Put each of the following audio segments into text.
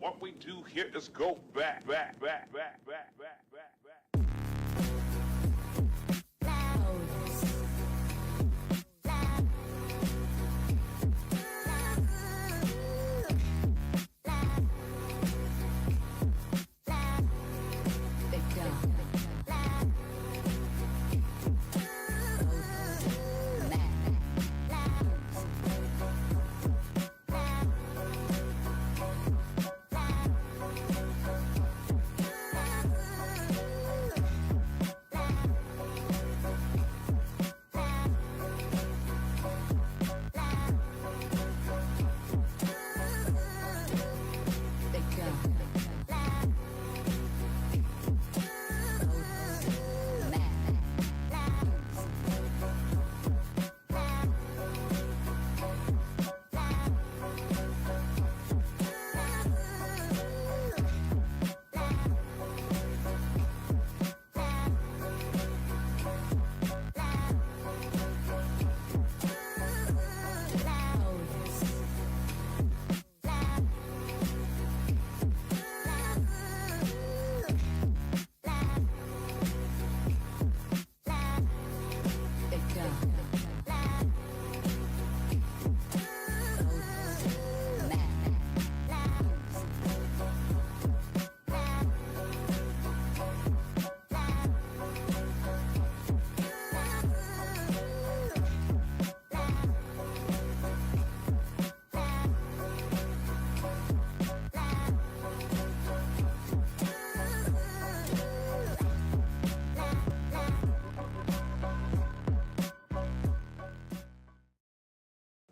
What we do here is go back, back, back, back, back, back, back, back.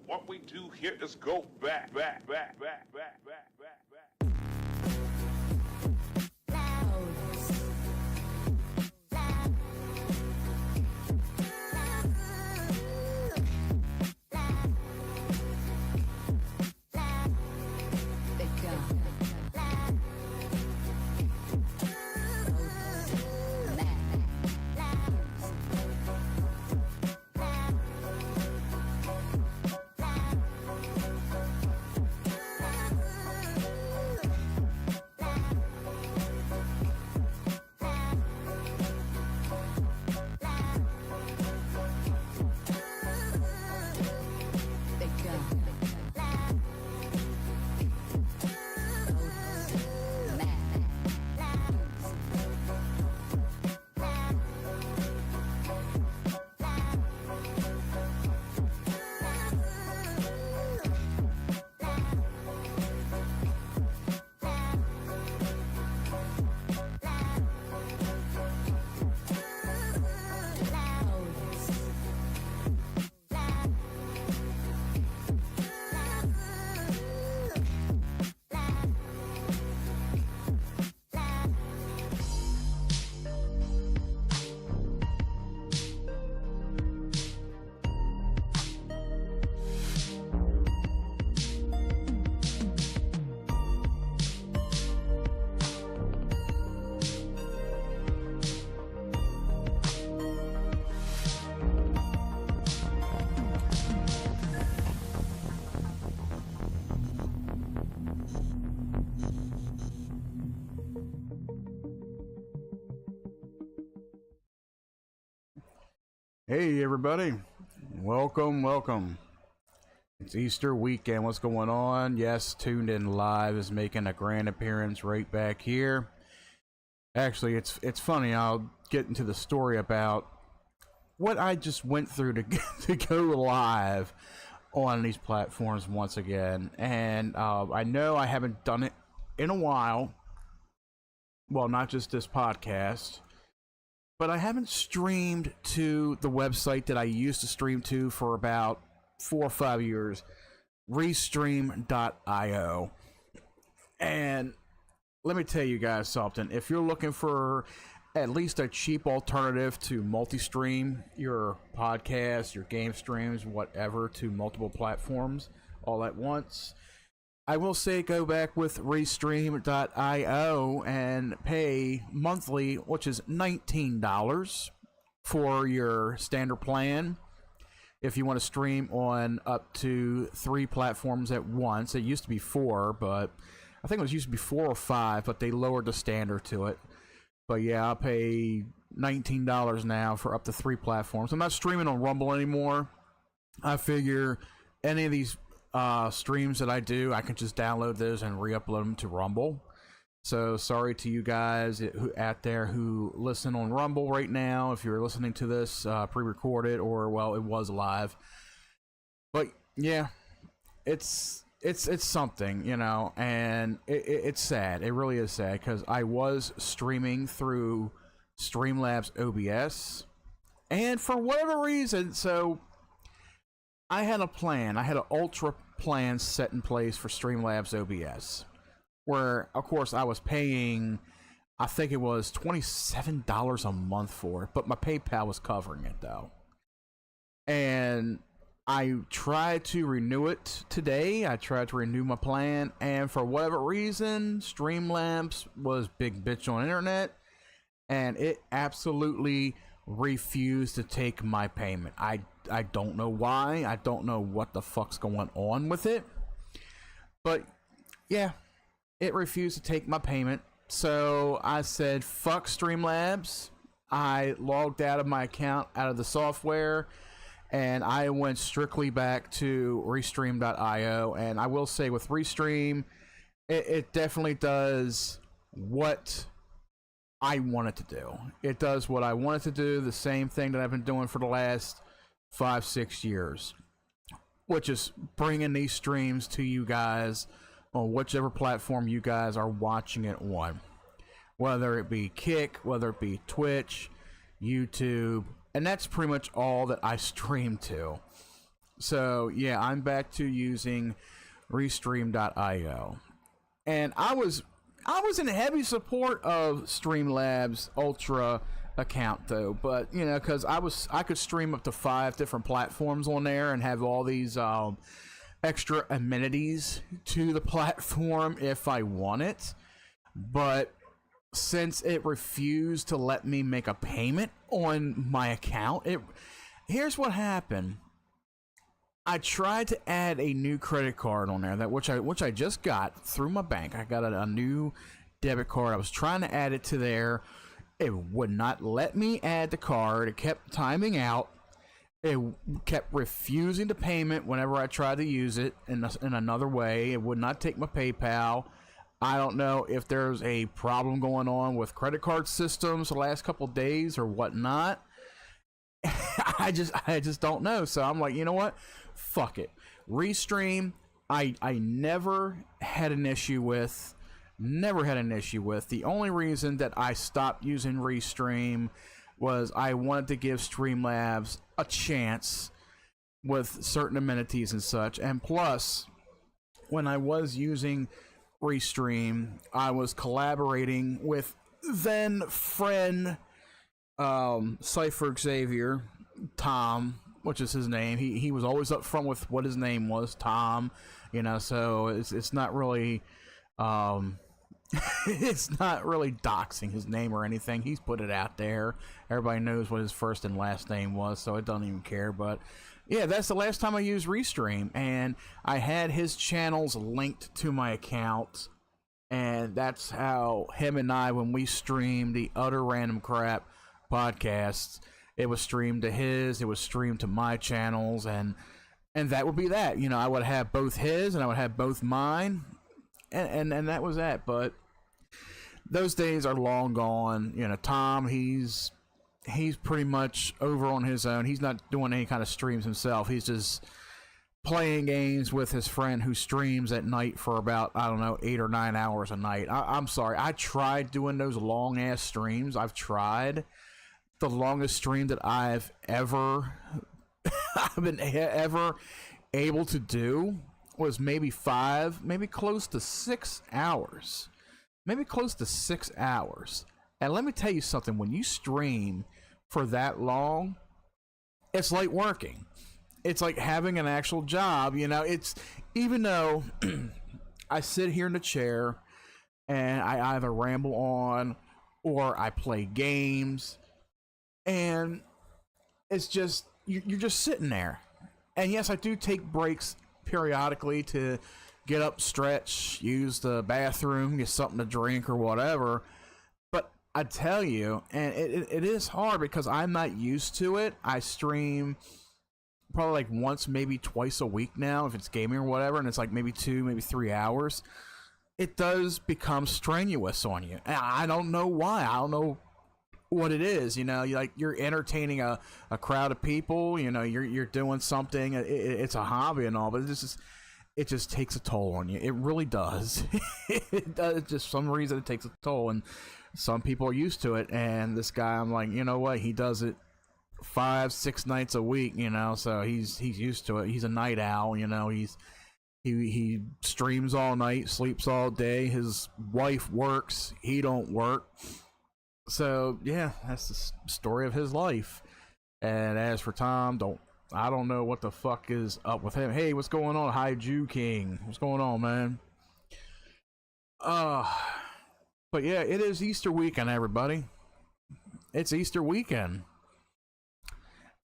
What we do here is go back, back, back, back, back, back, back, back. Hey everybody, welcome. It's Easter weekend. What's going on? Yes, Tuned In Live is making a grand appearance right back here. Actually, it's funny. I'll get into the story about what I just went through to go live on these platforms once again. And I know I haven't done it in a while. Well, not just this podcast. But I haven't streamed to the website that I used to stream to for about 4 or 5 years, Restream.io. And let me tell you guys something. If you're looking for at least a cheap alternative to multi-stream your podcast, your game streams, whatever, to multiple platforms all at once, I will say go back with Restream.io and pay monthly, which is $19 for your standard plan. If you want to stream on up to 3 platforms at once, it used to be 4, but I think it was used to be 4 or 5, but they lowered the standard to it. But yeah, I'll pay $19 now for up to 3 platforms. I'm not streaming on Rumble anymore. I figure any of these streams that I do, I can just download those and re-upload them to Rumble. So sorry to you guys out there who listen on Rumble right now. If you're listening to this pre-recorded, or well, it was live. But yeah, it's something, you know, and it's sad. It really is sad, because I was streaming through Streamlabs OBS, and for whatever reason, so I had a plan. I had an ultra plan set in place for Streamlabs OBS, where, of course, I was paying, I think it was $27 a month for it, but my PayPal was covering it, though. And I tried to renew it today. I tried to renew my plan, and for whatever reason, Streamlabs was big bitch on internet, and it absolutely refused to take my payment. I don't know why. I don't know what the fuck's going on with it. But yeah, it refused to take my payment. So I said, fuck Streamlabs. I logged out of my account, out of the software, and I went strictly back to Restream.io. And I will say, with Restream, it definitely does what I want it to do. It does what I want it to do, the same thing that I've been doing for the last 5-6 years, which is bringing these streams to you guys on whichever platform you guys are watching it on, whether it be Kick, whether it be Twitch, YouTube, and that's pretty much all that I stream to. So yeah, I'm back to using Restream.io, and I was in heavy support of Streamlabs Ultra account, though, but you know, because I could stream up to 5 different platforms on there and have all these extra amenities to the platform if I want it. But since it refused to let me make a payment on my account, here's what happened. I tried to add a new credit card on there, which I just got through my bank. I got a new debit card. I was trying to add it to there. It would not let me add the card. It kept timing out. It kept refusing the payment whenever I tried to use it in another way. It would not take my PayPal. I don't know if there's a problem going on with credit card systems the last couple of days or whatnot. I just don't know. So I'm like, you know what? Fuck it. Restream, I never had an issue with. Never had an issue with. The only reason that I stopped using Restream was I wanted to give Streamlabs a chance with certain amenities and such. And plus, when I was using Restream, I was collaborating with then friend Cypher Xavier, Tom, which is his name. He was always up front with what his name was, Tom, you know, so it's not really it's not really doxing his name or anything. He's put it out there. Everybody knows what his first and last name was, so it don't even care. But yeah, that's the last time I used Restream, and I had his channels linked to my account, and that's how him and I, when we streamed the Utter Random Crap podcasts, it was streamed to his, it was streamed to my channels, and that would be that. You know, I would have both his and I would have both mine, and that was that. But those days are long gone. You know, Tom, he's pretty much over on his own. He's not doing any kind of streams himself. He's just playing games with his friend who streams at night for about, I don't know, 8 or 9 hours a night. I'm sorry. I tried doing those long ass streams. I've tried. The longest stream that I've been ever able to do was maybe 5, maybe close to 6 hours. Maybe close to 6 hours. And let me tell you something, when you stream for that long, it's like working. It's like having an actual job, you know. It's, even though I sit here in the chair and I either ramble on or I play games, and it's just, you're just sitting there. And yes, I do take breaks periodically to get up, stretch, use the bathroom, get something to drink or whatever. But I tell you, and it is hard because I'm not used to it. I stream probably like once, maybe twice a week now if it's gaming or whatever, and it's like maybe 2, maybe 3 hours. It does become strenuous on you. And I don't know why. I don't know what it is. You're entertaining a crowd of people. You're doing something. It's a hobby and all, but it just takes a toll on you. It really does. It does. Just some reason it takes a toll, and some people are used to it. And this guy, I'm like, you know what? He does it 5-6 nights a week. So he's used to it. He's a night owl. He streams all night, sleeps all day. His wife works. He don't work. So yeah, that's the story of his life. And as for Tom, I don't know what the fuck is up with him. Hey, what's going on, Hi Jew King? What's going on, man? But yeah, it is Easter weekend, everybody. It's Easter weekend.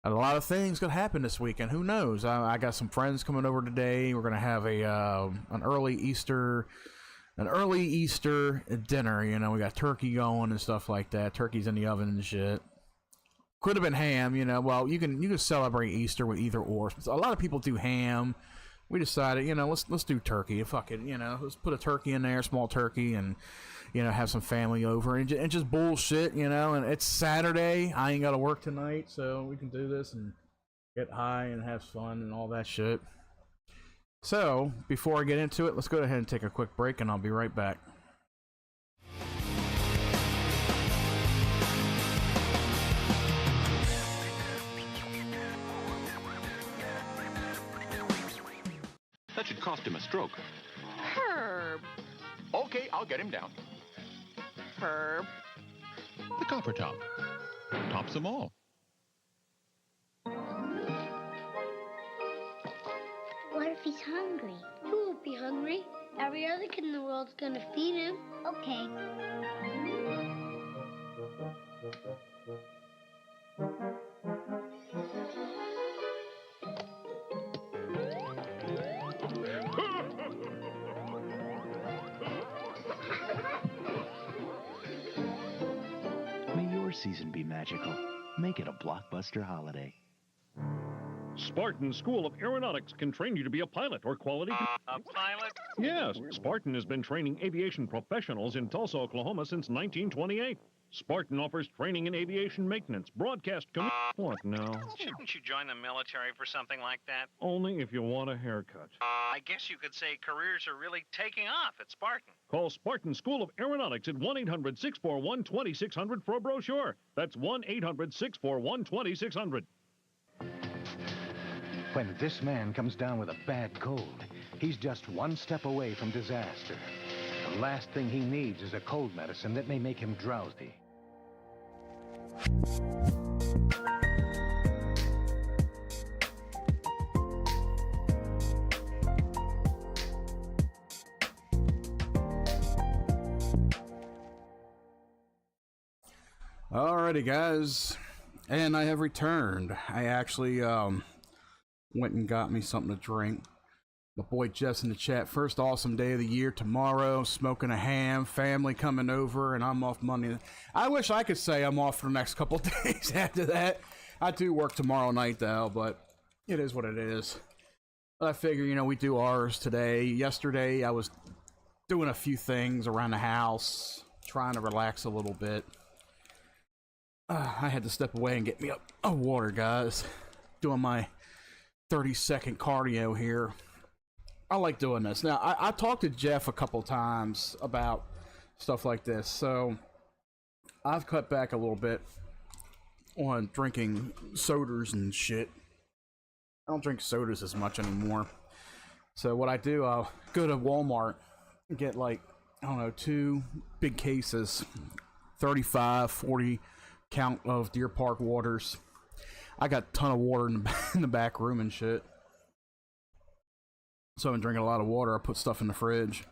And a lot of things could happen this weekend. Who knows? I got some friends coming over today. We're gonna have an early Easter dinner. We got turkey going and stuff like that. Turkey's in the oven and shit. Could have been ham. Well, you can celebrate Easter with either or. A lot of people do ham. We decided, let's do turkey. Fuck it, let's put a turkey in there, small turkey, and have some family over and just bullshit, and it's Saturday. I ain't got to work tonight, so we can do this and get high and have fun and all that shit. So, before I get into it, let's go ahead and take a quick break, and I'll be right back. That should cost him a stroke. Herb. Okay, I'll get him down. Herb. The copper top. Tops them all. What if he's hungry? He won't be hungry. Every other kid in the world's gonna feed him. Okay. May your season be magical. Make it a blockbuster holiday. Spartan School of Aeronautics can train you to be a pilot or quality... A pilot? Yes, Spartan has been training aviation professionals in Tulsa, Oklahoma since 1928. Spartan offers training in aviation maintenance, broadcast... What now? Shouldn't you join the military for something like that? Only if you want a haircut. I guess you could say careers are really taking off at Spartan. Call Spartan School of Aeronautics at 1-800-641-2600 for a brochure. That's 1-800-641-2600. When this man comes down with a bad cold, he's just one step away from disaster. The last thing he needs is a cold medicine that may make him drowsy. Alrighty, guys, and I have returned. I actually went and got me something to drink. My boy Jeff's in the chat. First awesome day of the year tomorrow. Smoking a ham. Family coming over, and I'm off Monday. I wish I could say I'm off for the next couple days after that. I do work tomorrow night though, but it is what it is. I figure, we do ours today. Yesterday I was doing a few things around the house, trying to relax a little bit. I had to step away and get me a water, guys. Doing my 30-second cardio here. I like doing this. Now, I talked to Jeff a couple times about stuff like this, so I've cut back a little bit on drinking sodas and shit. I don't drink sodas as much anymore. So what I do, I'll go to Walmart and get 2 big cases, 35, 40 count of Deer Park waters. I got a ton of water in the back room and shit. So I've been drinking a lot of water. I put stuff in the fridge.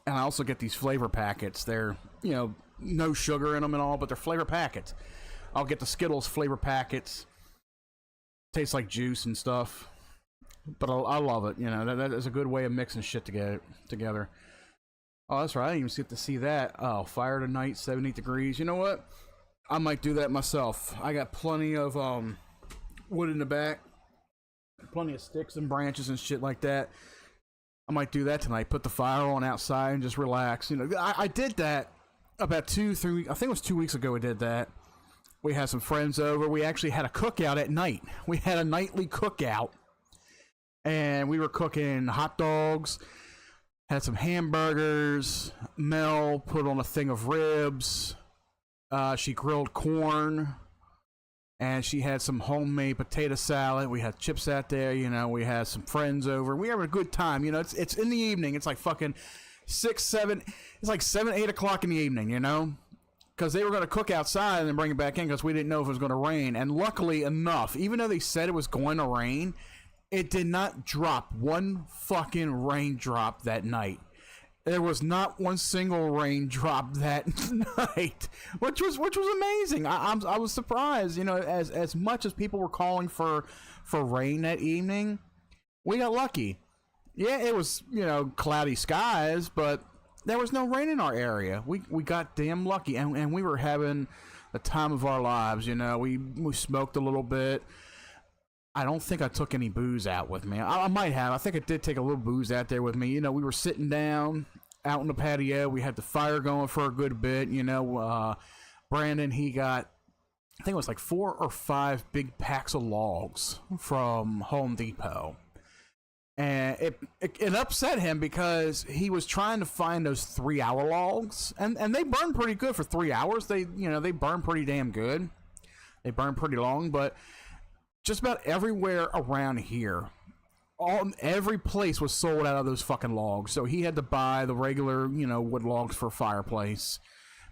And I also get these flavor packets. They're, no sugar in them and all, but they're flavor packets. I'll get the Skittles flavor packets. Tastes like juice and stuff. but I love it. You know, that is a good way of mixing shit together. Oh, that's right. I didn't even get to see that. Oh, fire tonight, 70 degrees. You know what? I might do that myself. I got plenty of wood in the back, plenty of sticks and branches and shit like that. I might do that tonight. Put the fire on outside and just relax. You know, I did that about 2-3. I think it was 2 weeks ago. We did that. We had some friends over. We actually had a cookout at night. We had a nightly cookout, and we were cooking hot dogs. Had some hamburgers. Mel put on a thing of ribs. She grilled corn. And she had some homemade potato salad. We had chips out there. You know, we had some friends over. We had a good time. You know, it's in the evening. It's like fucking 6, 7. It's like 7, 8 o'clock in the evening, you know? Because they were going to cook outside and then bring it back in because we didn't know if it was going to rain. And luckily enough, even though they said it was going to rain, it did not drop one fucking raindrop that night. There was not one single raindrop that night, which was amazing. I was surprised, you know, as much as people were calling for rain that evening, we got lucky. Yeah, it was, you know, cloudy skies, but there was no rain in our area. We got damn lucky, and we were having the time of our lives. You know, we smoked a little bit. I don't think I took any booze out with me. I might have. I think I did take a little booze out there with me. You know, we were sitting down out on the patio. We had the fire going for a good bit. You know, Brandon, he got, I think it was like 4 or 5 big packs of logs from Home Depot. And it upset him because he was trying to find those 3-hour logs. And they burn pretty good for 3 hours. They burn pretty damn good. They burn pretty long, but just about everywhere around here, every place was sold out of those fucking logs. So he had to buy the regular, you know, wood logs for a fireplace,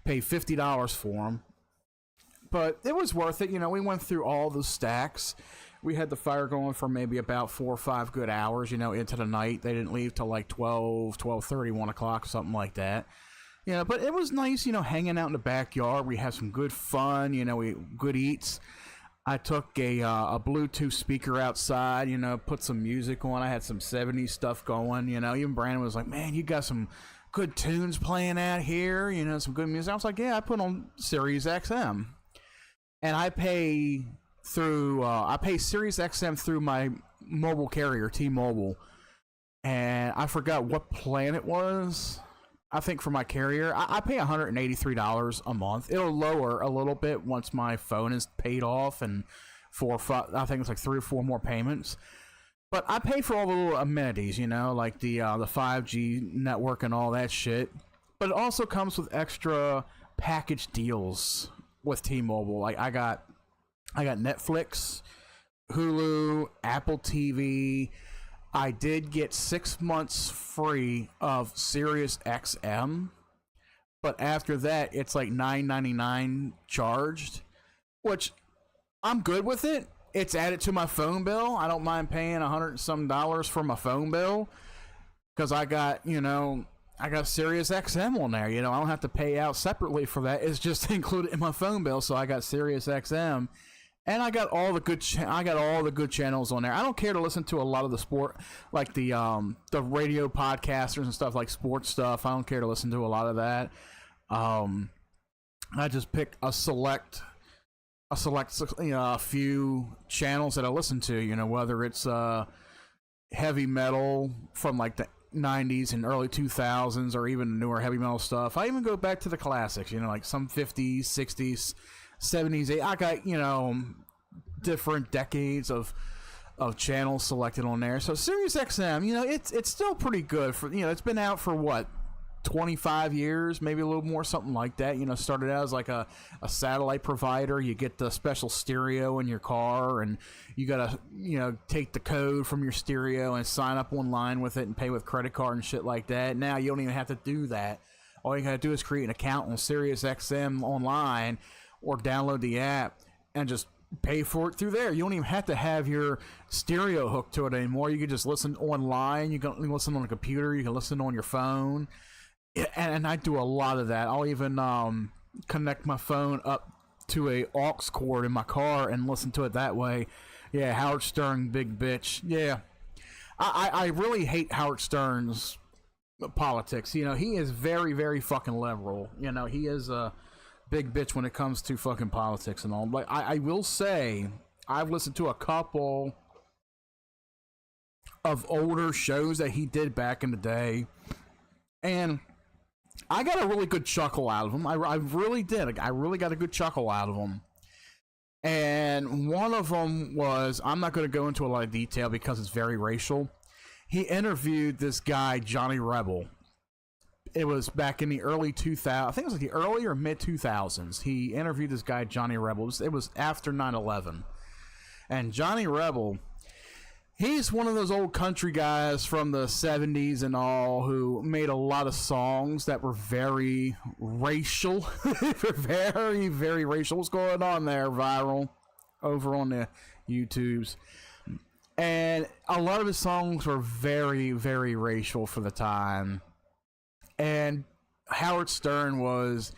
pay $50 for them. But it was worth it. You know, we went through all the stacks. We had the fire going for maybe about 4 or 5 good hours, you know, into the night. They didn't leave till like 12, 12:30, 1 o'clock, something like that. You know, but it was nice, you know, hanging out in the backyard. We had some good fun, you know, good eats. I took a Bluetooth speaker outside, you know, put some music on. I had some 70s stuff going, you know. Even Brandon was like, man, you got some good tunes playing out here, you know, some good music. I was like, yeah, I put on Sirius XM. And I pay Sirius XM through my mobile carrier, T-Mobile. And I forgot what plan it was. I think for my carrier, I pay $183 a month. It'll lower a little bit once my phone is paid off and 4 or 5, I think it's like 3 or 4 more payments. But I pay for all the little amenities, you know, like the 5G network and all that shit. But it also comes with extra package deals with T-Mobile. Like I got Netflix, Hulu, Apple TV. I did get 6 months free of Sirius XM, but after that, it's like $9.99 charged, which I'm good with it. It's added to my phone bill. I don't mind paying $100 and some for my phone bill because I got Sirius XM on there. You know, I don't have to pay out separately for that. It's just included in my phone bill, so I got Sirius XM. And I got all the good channels on there. I don't care to listen to a lot of the sport, like the radio podcasters and stuff, like sports stuff. I don't care to listen to a lot of that. I just pick a few channels that I listen to. You know, whether it's heavy metal from like the 90s and early 2000s, or even newer heavy metal stuff. I even go back to the classics. You know, like some 50s, 60s. 70s, I got, you know, different decades of channels selected on there. So Sirius XM, you know, it's still pretty good for, you know, it's been out for what, 25 years, maybe a little more, something like that. You know, started out as like a satellite provider. You get the special stereo in your car, and you gotta, you know, take the code from your stereo and sign up online with it and pay with credit card and shit like that. Now you don't even have to do that. All you gotta do is create an account on Sirius XM online, or download the app and just pay for it through there. You don't even have to have your stereo hooked to it anymore. You can just listen online. You can listen on a computer. You can listen on your phone. And I do a lot of that. I'll even connect my phone up to a aux cord in my car and listen to it that way. Yeah, Howard Stern, big bitch. Yeah. I really hate Howard Stern's politics. You know, he is very, very fucking liberal. You know, he is a big bitch when it comes to fucking politics and all. But I will say, I've listened to a couple of older shows that he did back in the day, and I got a really good chuckle out of him. I really did. I really got a good chuckle out of him. And one of them was, I'm not going to go into a lot of detail because it's very racial. He interviewed this guy, Johnny Rebel. It was back in the early 2000s. I think it was like the early or mid 2000s. He interviewed this guy, Johnny Rebel. It was after 9/11. And Johnny Rebel, he's one of those old country guys from the 70s and all who made a lot of songs that were very racial. Very, very racial. What's going on there, Viral? Over on the YouTubes. And a lot of his songs were very, very racial for the time. And Howard Stern was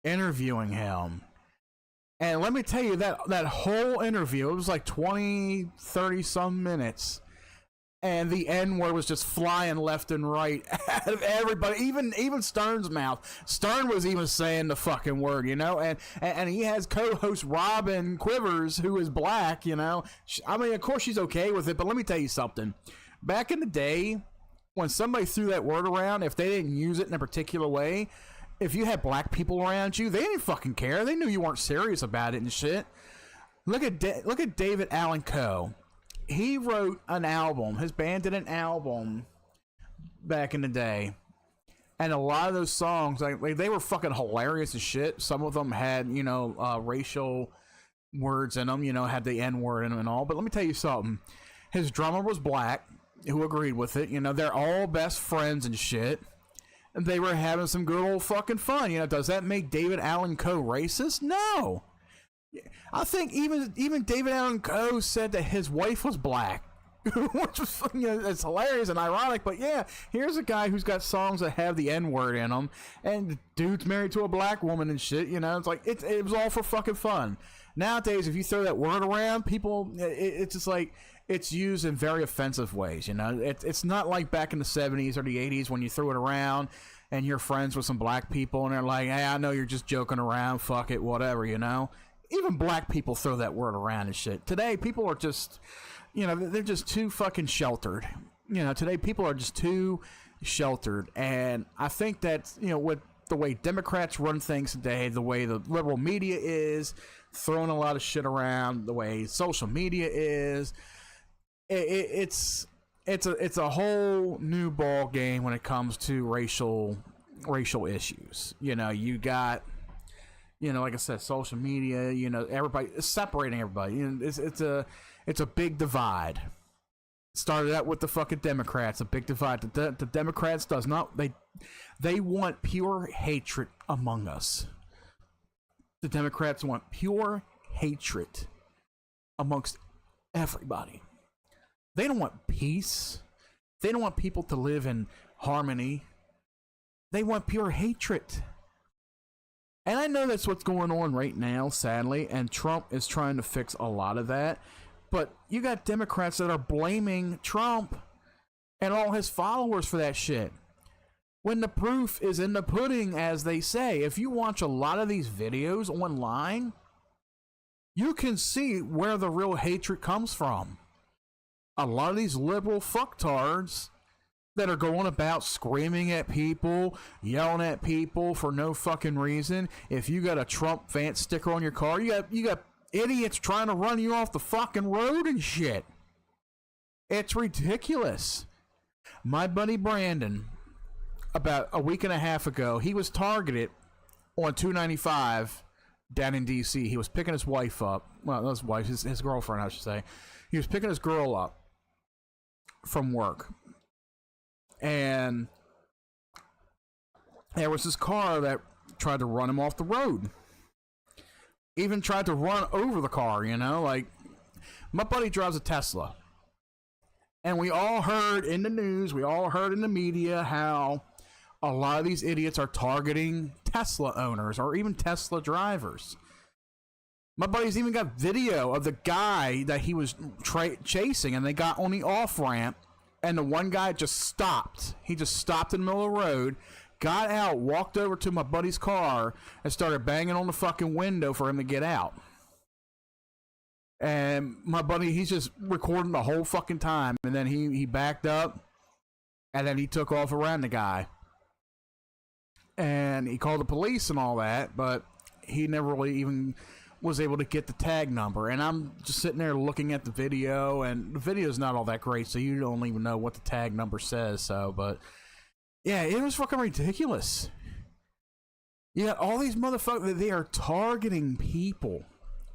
interviewing him. And let me tell you, that whole interview, it was like 20, 30 some minutes. And the N-word was just flying left and right out of everybody, even Stern's mouth. Stern was even saying the fucking word, you know? And he has co-host Robin Quivers, who is black, you know? I mean, of course she's okay with it, but let me tell you something. Back in the day, when somebody threw that word around, if they didn't use it in a particular way, if you had black people around you, they didn't fucking care. They knew you weren't serious about it and shit. Look at David Allan Coe. He wrote an album. His band did an album back in the day. And a lot of those songs, like they were fucking hilarious as shit. Some of them had, you know, racial words in them, you know, had the N-word in them and all. But let me tell you something. His drummer was black, who agreed with it. You know, they're all best friends and shit. And they were having some good old fucking fun. You know, does that make David Allan Coe racist? No. I think even David Allan Coe said that his wife was black, which was, you know, it's hilarious and ironic. But yeah, here's a guy who's got songs that have the N-word in them, and the dude's married to a black woman and shit. You know, it's like it was all for fucking fun. Nowadays, if you throw that word around, people, it's just like it's used in very offensive ways. You know, it's not like back in the 70s or the 80s when you threw it around and you're friends with some black people and they're like, hey, I know you're just joking around, fuck it, whatever, you know. Even black people throw that word around and shit. Today, people are just, you know, they're just too fucking sheltered. You know, today people are just too sheltered. And I think that, you know, with the way Democrats run things today, the way the liberal media is, throwing a lot of shit around, the way social media is, it's a whole new ball game when it comes to racial issues. You know, you got, you know, like I said, social media, you know, everybody, it's separating everybody. You know, it's a big divide. Started out with the fucking Democrats, a big divide. The Democrats does not, they want pure hatred among us. The Democrats want pure hatred amongst everybody. They don't want peace. They don't want people to live in harmony. They want pure hatred. And I know that's what's going on right now, sadly, and Trump is trying to fix a lot of that. But you got Democrats that are blaming Trump and all his followers for that shit. When the proof is in the pudding, as they say. If you watch a lot of these videos online, you can see where the real hatred comes from. A lot of these liberal fucktards that are going about screaming at people, yelling at people for no fucking reason. If you got a Trump Vance sticker on your car, you got idiots trying to run you off the fucking road and shit. It's ridiculous. My buddy Brandon, about a week and a half ago, he was targeted on 295 down in D.C. He was picking his wife up. Well, not his wife, his girlfriend, I should say. He was picking his girl up from work. And there was this car that tried to run him off the road. Even tried to run over the car, you know? Like, my buddy drives a Tesla. And we all heard in the news, we all heard in the media how a lot of these idiots are targeting Tesla owners or even Tesla drivers. My buddy's even got video of the guy that he was chasing, and they got on the off-ramp And the one guy just stopped. He just stopped in the middle of the road, got out, walked over to my buddy's car, and started banging on the fucking window for him to get out. And my buddy, he's just recording the whole fucking time. And then he backed up, and then he took off around the guy. And he called the police and all that, but he never really even was able to get the tag number. And I'm just sitting there looking at the video, and the video's not all that great, so you don't even know what the tag number says. So, but yeah, it was fucking ridiculous. You got all these motherfuckers, they are targeting people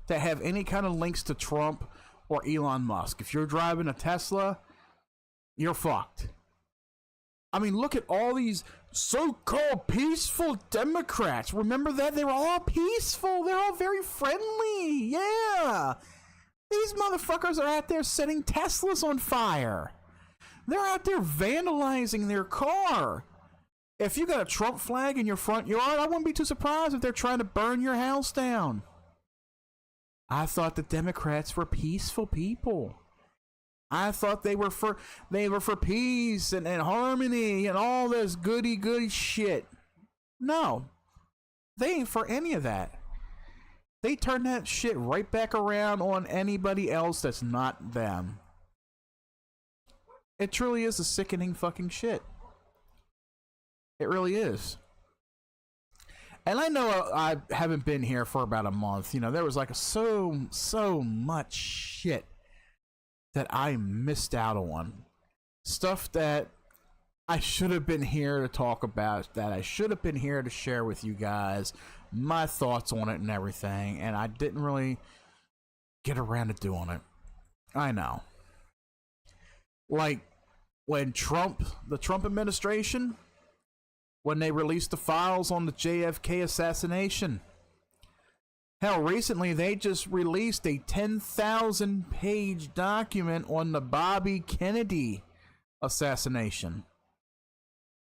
that have any kind of links to Trump or Elon Musk. If you're driving a Tesla, you're fucked. I mean, look at all these so-called peaceful Democrats. Remember that? They were all peaceful. They're all very friendly. Yeah. These motherfuckers are out there setting Teslas on fire. They're out there vandalizing their car. If you got a Trump flag in your front yard, I wouldn't be too surprised if they're trying to burn your house down. I thought the Democrats were peaceful people. I thought they were for peace and harmony and all this goody shit. No, they ain't for any of that. They turn that shit right back around on anybody else that's not them. It truly is a sickening fucking shit. It really is. And I know I haven't been here for about a month. You know, there was like so much shit that I missed out on. Stuff that I should have been here to talk about, that I should have been here to share with you guys, my thoughts on it and everything, and I didn't really get around to doing it. I know. Like, when the Trump administration, when they released the files on the JFK assassination. Hell, recently they just released a 10,000-page document on the Bobby Kennedy assassination.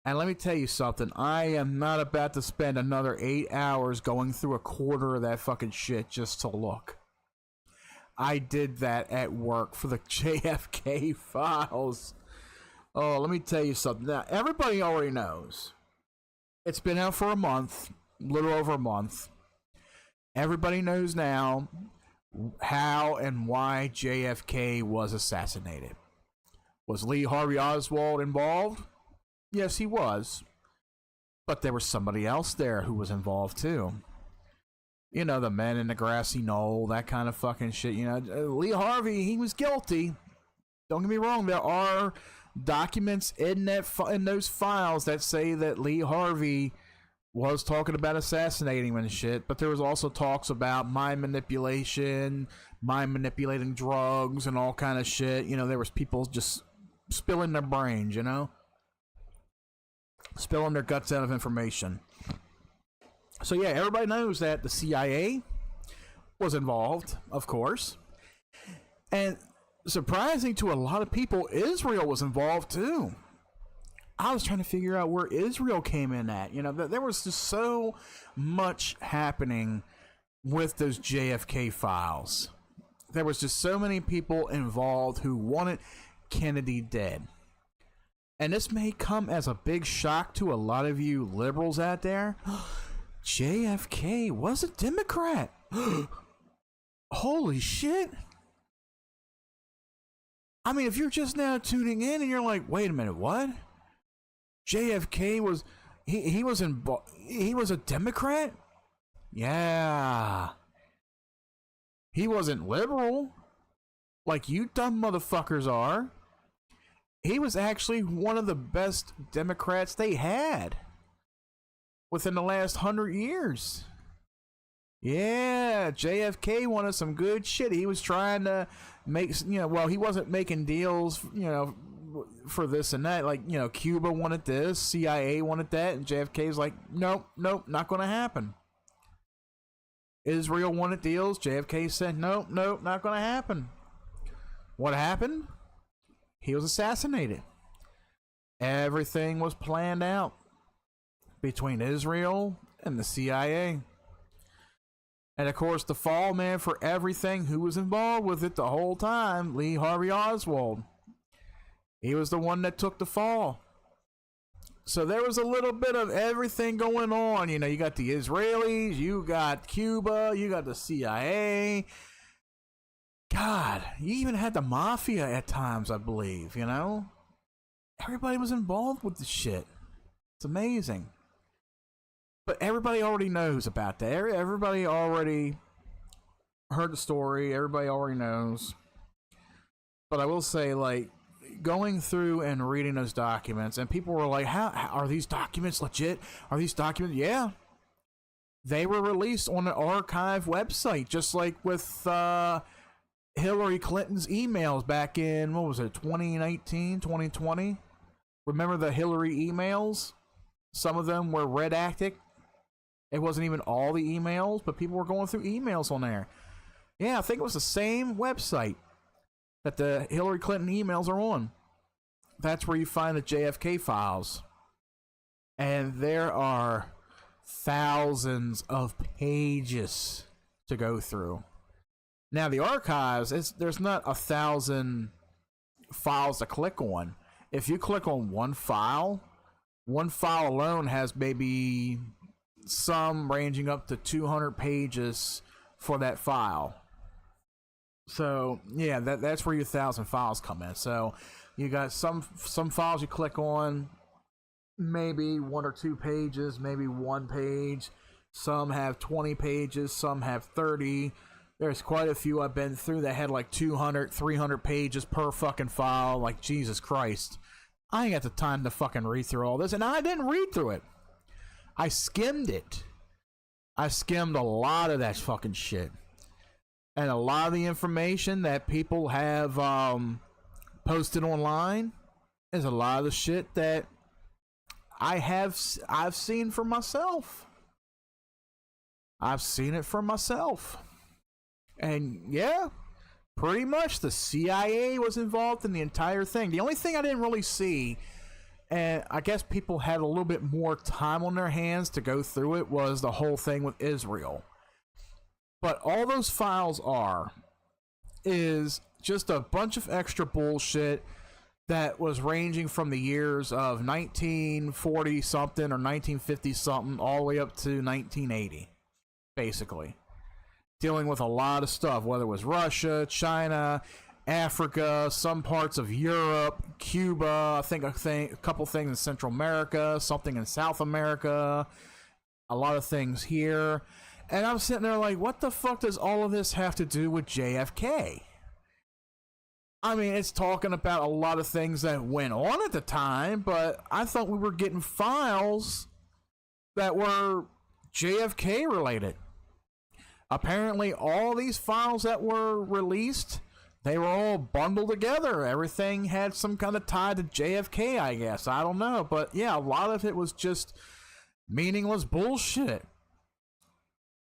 And let me tell you something, I am not about to spend another 8 hours going through a quarter of that fucking shit just to look. I did that at work for the JFK files. Oh, let me tell you something. Now, everybody already knows. It's been out for a month, a little over a month. Everybody knows now how and why JFK was assassinated. Was Lee Harvey Oswald involved? Yes, he was. But there was somebody else there who was involved too. You know, the men in the grassy knoll, that kind of fucking shit. You know, Lee Harvey, he was guilty. Don't get me wrong, there are documents in those files that say that Lee Harvey was talking about assassinating him and shit, but there was also talks about mind manipulating drugs and all kind of shit. You know, there was people just spilling their brains, you know, spilling their guts out of information. So yeah, everybody knows that the CIA was involved, of course, and surprising to a lot of people, Israel was involved too. I was trying to figure out where Israel came in at. You know, there was just so much happening with those JFK files. There was just so many people involved who wanted Kennedy dead. And this may come as a big shock to a lot of you liberals out there. JFK was a Democrat. Holy shit. I mean, if you're just now tuning in and you're like, wait a minute, what? JFK was he was a Democrat? Yeah. He wasn't liberal like you dumb motherfuckers are. He was actually one of the best Democrats they had within the last 100 years. Yeah, JFK wanted some good shit. He was trying to make, you know, well, he wasn't making deals, you know, for this and that. Like, you know, Cuba wanted this, CIA wanted that, and JFK's like, nope, not going to happen. Israel wanted deals. JFK said, nope, not going to happen. What happened? He was assassinated. Everything was planned out between Israel and the CIA. And of course, the fall man for everything, who was involved with it the whole time, Lee Harvey Oswald. He was the one that took the fall. So there was a little bit of everything going on. You know, you got the Israelis, you got Cuba, you got the CIA. God, you even had the mafia at times, I believe, you know? Everybody was involved with the shit. It's amazing. But everybody already knows about that. Everybody already heard the story. Everybody already knows. But I will say, like, going through and reading those documents, and people were like, how are these documents legit? Are these documents? Yeah. They were released on an archive website, just like with Hillary Clinton's emails back in, what was it, 2019, 2020? Remember the Hillary emails? Some of them were redacted. It wasn't even all the emails, but people were going through emails on there. Yeah, I think it was the same website that the Hillary Clinton emails are on. That's where you find the JFK files. And there are thousands of pages to go through. Now, the archives, there's not 1,000 files to click on. If you click on one file alone has maybe some ranging up to 200 pages for that file. So yeah, that's where your 1,000 files come in. So you got some files you click on, maybe 1 or 2 pages, maybe 1 page. Some have 20 pages, some have 30. There's quite a few I've been through that had like 200, 300 pages per fucking file. Like, Jesus Christ. I ain't got the time to fucking read through all this. And I didn't read through it. I skimmed it. I skimmed a lot of that fucking shit. And a lot of the information that people have posted online is a lot of the shit that I've seen for myself. I've seen it for myself. And yeah, pretty much the CIA was involved in the entire thing. The only thing I didn't really see, and I guess people had a little bit more time on their hands to go through it, was the whole thing with Israel. But all those files is just a bunch of extra bullshit that was ranging from the years of 1940 something or 1950 something all the way up to 1980, basically. Dealing with a lot of stuff, whether it was Russia, China, Africa, some parts of Europe, Cuba, I think a couple things in Central America, something in South America, a lot of things here. And I'm sitting there like, what the fuck does all of this have to do with JFK? I mean, it's talking about a lot of things that went on at the time, but I thought we were getting files that were JFK related. Apparently, all these files that were released, they were all bundled together. Everything had some kind of tie to JFK, I guess. I don't know. But yeah, a lot of it was just meaningless bullshit.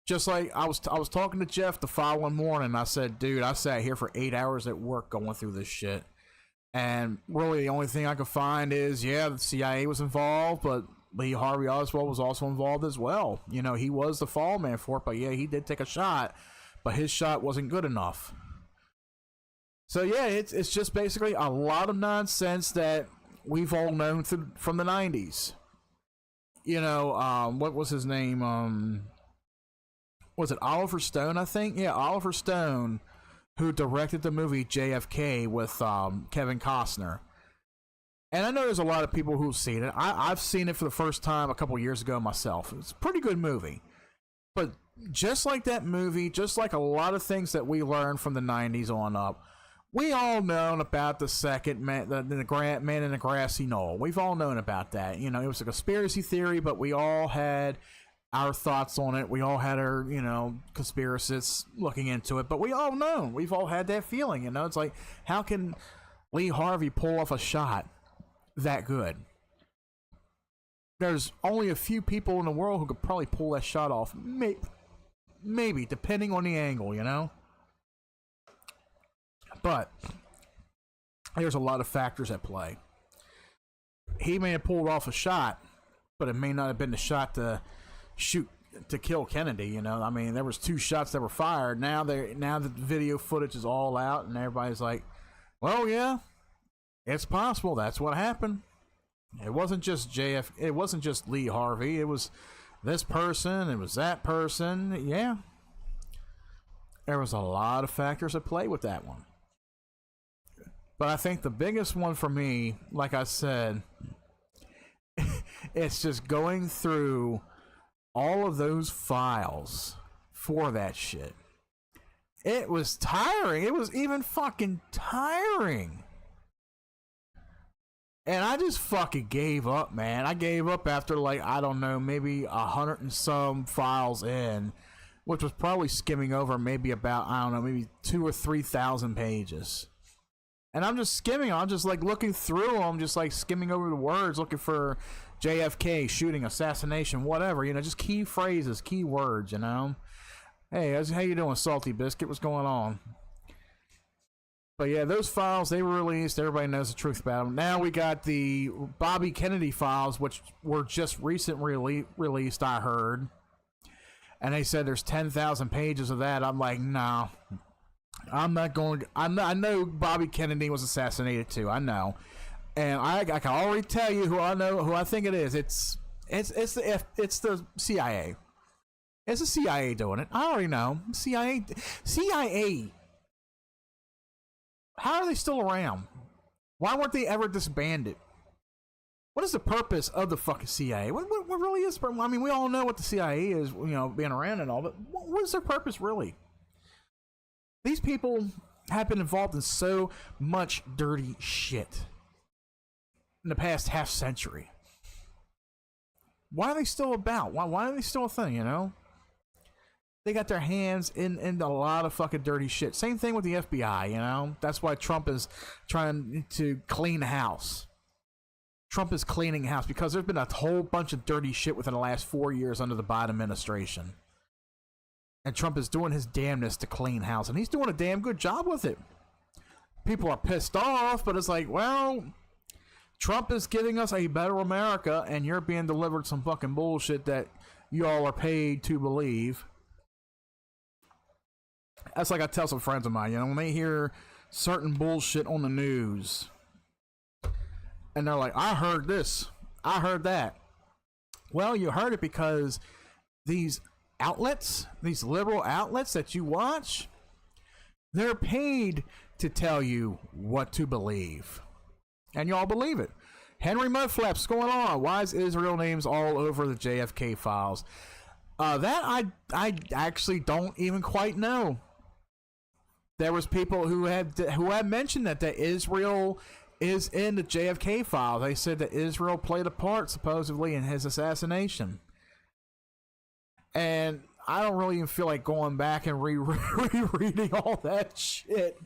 Just like I was talking to Jeff the following morning. I said, dude, I sat here for 8 hours at work going through this shit. And really the only thing I could find is, yeah, the CIA was involved, but Lee Harvey Oswald was also involved as well. You know, he was the fall man for it, but yeah, he did take a shot, but his shot wasn't good enough. So yeah, it's just basically a lot of nonsense that we've all known from the 90s. You know, what was his name? Was it Oliver Stone, I think? Yeah, Oliver Stone, who directed the movie JFK with Kevin Costner. And I know there's a lot of people who've seen it. I've seen it for the first time a couple years ago myself. It's a pretty good movie. But just like that movie, just like a lot of things that we learned from the 90s on up, we all known about the second man, the man in the grassy knoll. We've all known about that. You know, it was a conspiracy theory, but we all had our thoughts on it. We all had our, you know, conspiracists looking into it, but we all know. We've all had that feeling, you know. It's like, how can Lee Harvey pull off a shot that good? There's only a few people in the world who could probably pull that shot off. Maybe, depending on the angle, you know? But there's a lot of factors at play. He may have pulled off a shot, but it may not have been the shot to kill Kennedy, you know? I mean, there was 2 shots that were fired. Now the video footage is all out, and everybody's like, well, yeah, It's possible that's what happened. It wasn't just it wasn't just Lee Harvey. It was this person, it was that person. Yeah. There was a lot of factors at play with that one. But I think the biggest one for me, like I said, it's just going through all of those files for that shit. It was tiring. It was even fucking tiring. And I just fucking gave up, man. I gave up after, like, I don't know, maybe 100 and some files in, which was probably skimming over maybe about, I don't know, maybe 2,000 or 3,000 pages. And I'm just skimming. I'm just like looking through them, just like skimming over the words, looking for JFK, shooting, assassination, whatever. You know, just key phrases, key words, you know. Hey, how you doing, Salty Biscuit? What's going on? But yeah, those files, they were released. Everybody knows the truth about them. Now we got the Bobby Kennedy files, which were just recently released, I heard. And they said there's 10,000 pages of that. I'm like, no. I'm not going. I know Bobby Kennedy was assassinated too. I know. And I can already tell you who I think it is. It's the CIA. It's the CIA doing it. I already know. CIA. How are they still around? Why weren't they ever disbanded? What is the purpose of the fucking CIA? What really is? I mean, we all know what the CIA is, you know, being around and all, but what is their purpose really? These people have been involved in so much dirty shit in the past half century. Why are they still about? Why are they still a thing, you know? They got their hands in a lot of fucking dirty shit. Same thing with the FBI, you know? That's why Trump is trying to clean house. Trump is cleaning house because there's been a whole bunch of dirty shit within the last 4 years under the Biden administration. And Trump is doing his damnedest to clean house. And he's doing a damn good job with it. People are pissed off, but it's like, well, Trump is giving us a better America, and you're being delivered some fucking bullshit that you all are paid to believe. That's like I tell some friends of mine, you know, when they hear certain bullshit on the news, and they're like, I heard this, I heard that. Well, you heard it because these outlets, these liberal outlets that you watch, they're paid to tell you what to believe. And y'all believe it. Henry Mudflaps, what's going on? Why is Israel names all over the JFK files? That I actually don't even quite know. There was people who had mentioned that Israel is in the JFK file. They said that Israel played a part supposedly in his assassination. And I don't really even feel like going back and rereading all that shit.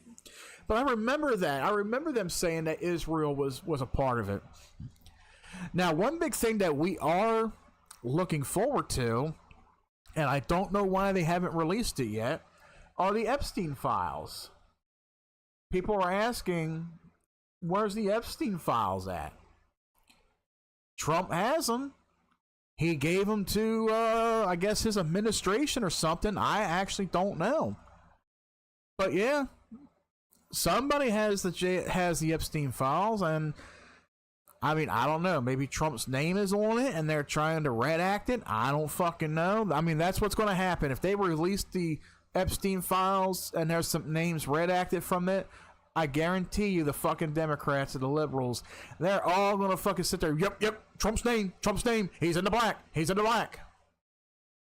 But I remember that. I remember them saying that Israel was a part of it. Now, one big thing that we are looking forward to, and I don't know why they haven't released it yet, are the Epstein files. People are asking, where's the Epstein files at? Trump has them. He gave them to, I guess, his administration or something. I actually don't know. But yeah, somebody has the Epstein files, and I mean, I don't know. Maybe Trump's name is on it, and they're trying to redact it. I don't fucking know. I mean, that's what's going to happen if they release the Epstein files and there's some names redacted from it. I guarantee you, the fucking Democrats and the liberals, they're all going to fucking sit there. Yep. Trump's name. He's in the black.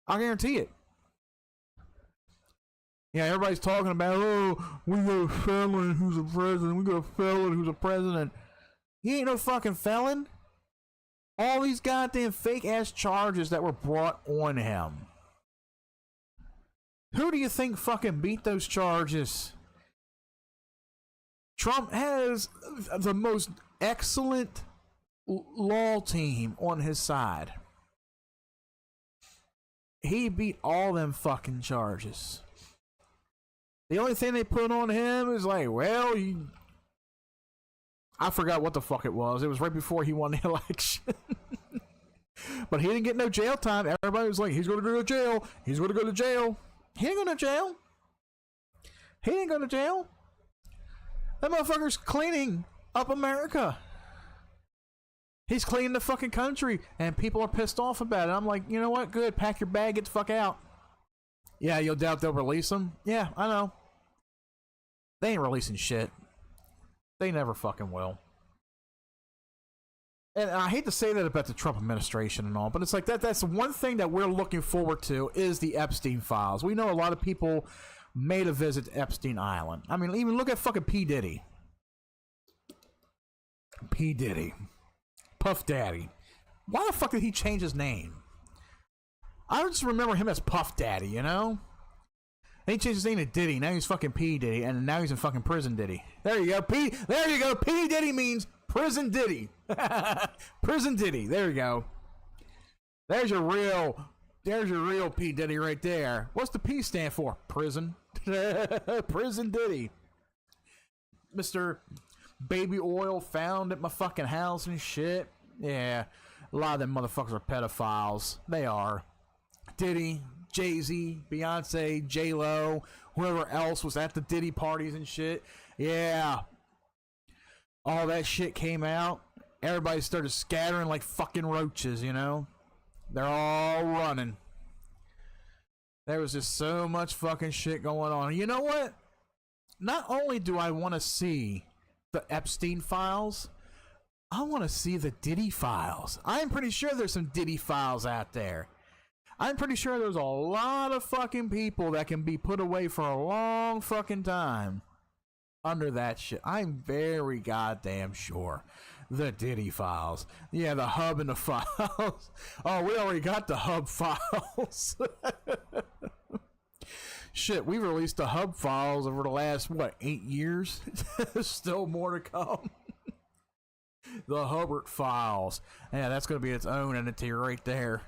I guarantee it. Yeah, everybody's talking about, oh, we got a felon who's a president. He ain't no fucking felon. All these goddamn fake ass charges that were brought on him. Who do you think fucking beat those charges? Trump has the most excellent law team on his side. He beat all them fucking charges. The only thing they put on him is like, well, I forgot what the fuck it was. It was right before he won the election. But he didn't get no jail time. Everybody was like, he's going to go to jail. He ain't going to jail. That motherfucker's cleaning up America. He's cleaning the fucking country, and people are pissed off about it. I'm like, you know what? Good. Pack your bag. Get the fuck out. Yeah, you'll doubt they'll release him? Yeah, I know. They ain't releasing shit. They never fucking will. And I hate to say that about the Trump administration and all, but it's like that's one thing that we're looking forward to is the Epstein files. We know a lot of people made a visit to Epstein Island. I mean, even look at fucking P. Diddy. P. Diddy. Puff Daddy. Why the fuck did he change his name? I just remember him as Puff Daddy, you know? And he changed his name to Diddy. Now he's fucking P. Diddy, and now he's in fucking prison Diddy. There you go. There you go. P. Diddy means prison Diddy. Prison Diddy. There you go. There's your real P. Diddy right there. What's the P stand for? Prison. Prison Diddy. Mr. Baby oil found at my fucking house and shit. Yeah. A lot of them motherfuckers are pedophiles. They are. Diddy, Jay-Z, Beyonce, J-Lo, whoever else was at the Diddy parties and shit. Yeah. All that shit came out. Everybody started scattering like fucking roaches, you know? They're all running. There was just so much fucking shit going on. And you know what? Not only do I want to see the Epstein files, I want to see the Diddy files. I'm pretty sure there's some Diddy files out there. I'm pretty sure there's a lot of fucking people that can be put away for a long fucking time under that shit. I'm very goddamn sure. The Diddy files. Yeah, the hub and the files. Oh, we already got the hub files. Shit, we released the hub files over the last, 8 years? Still more to come. The Hubbard files. Yeah, that's going to be its own entity right there.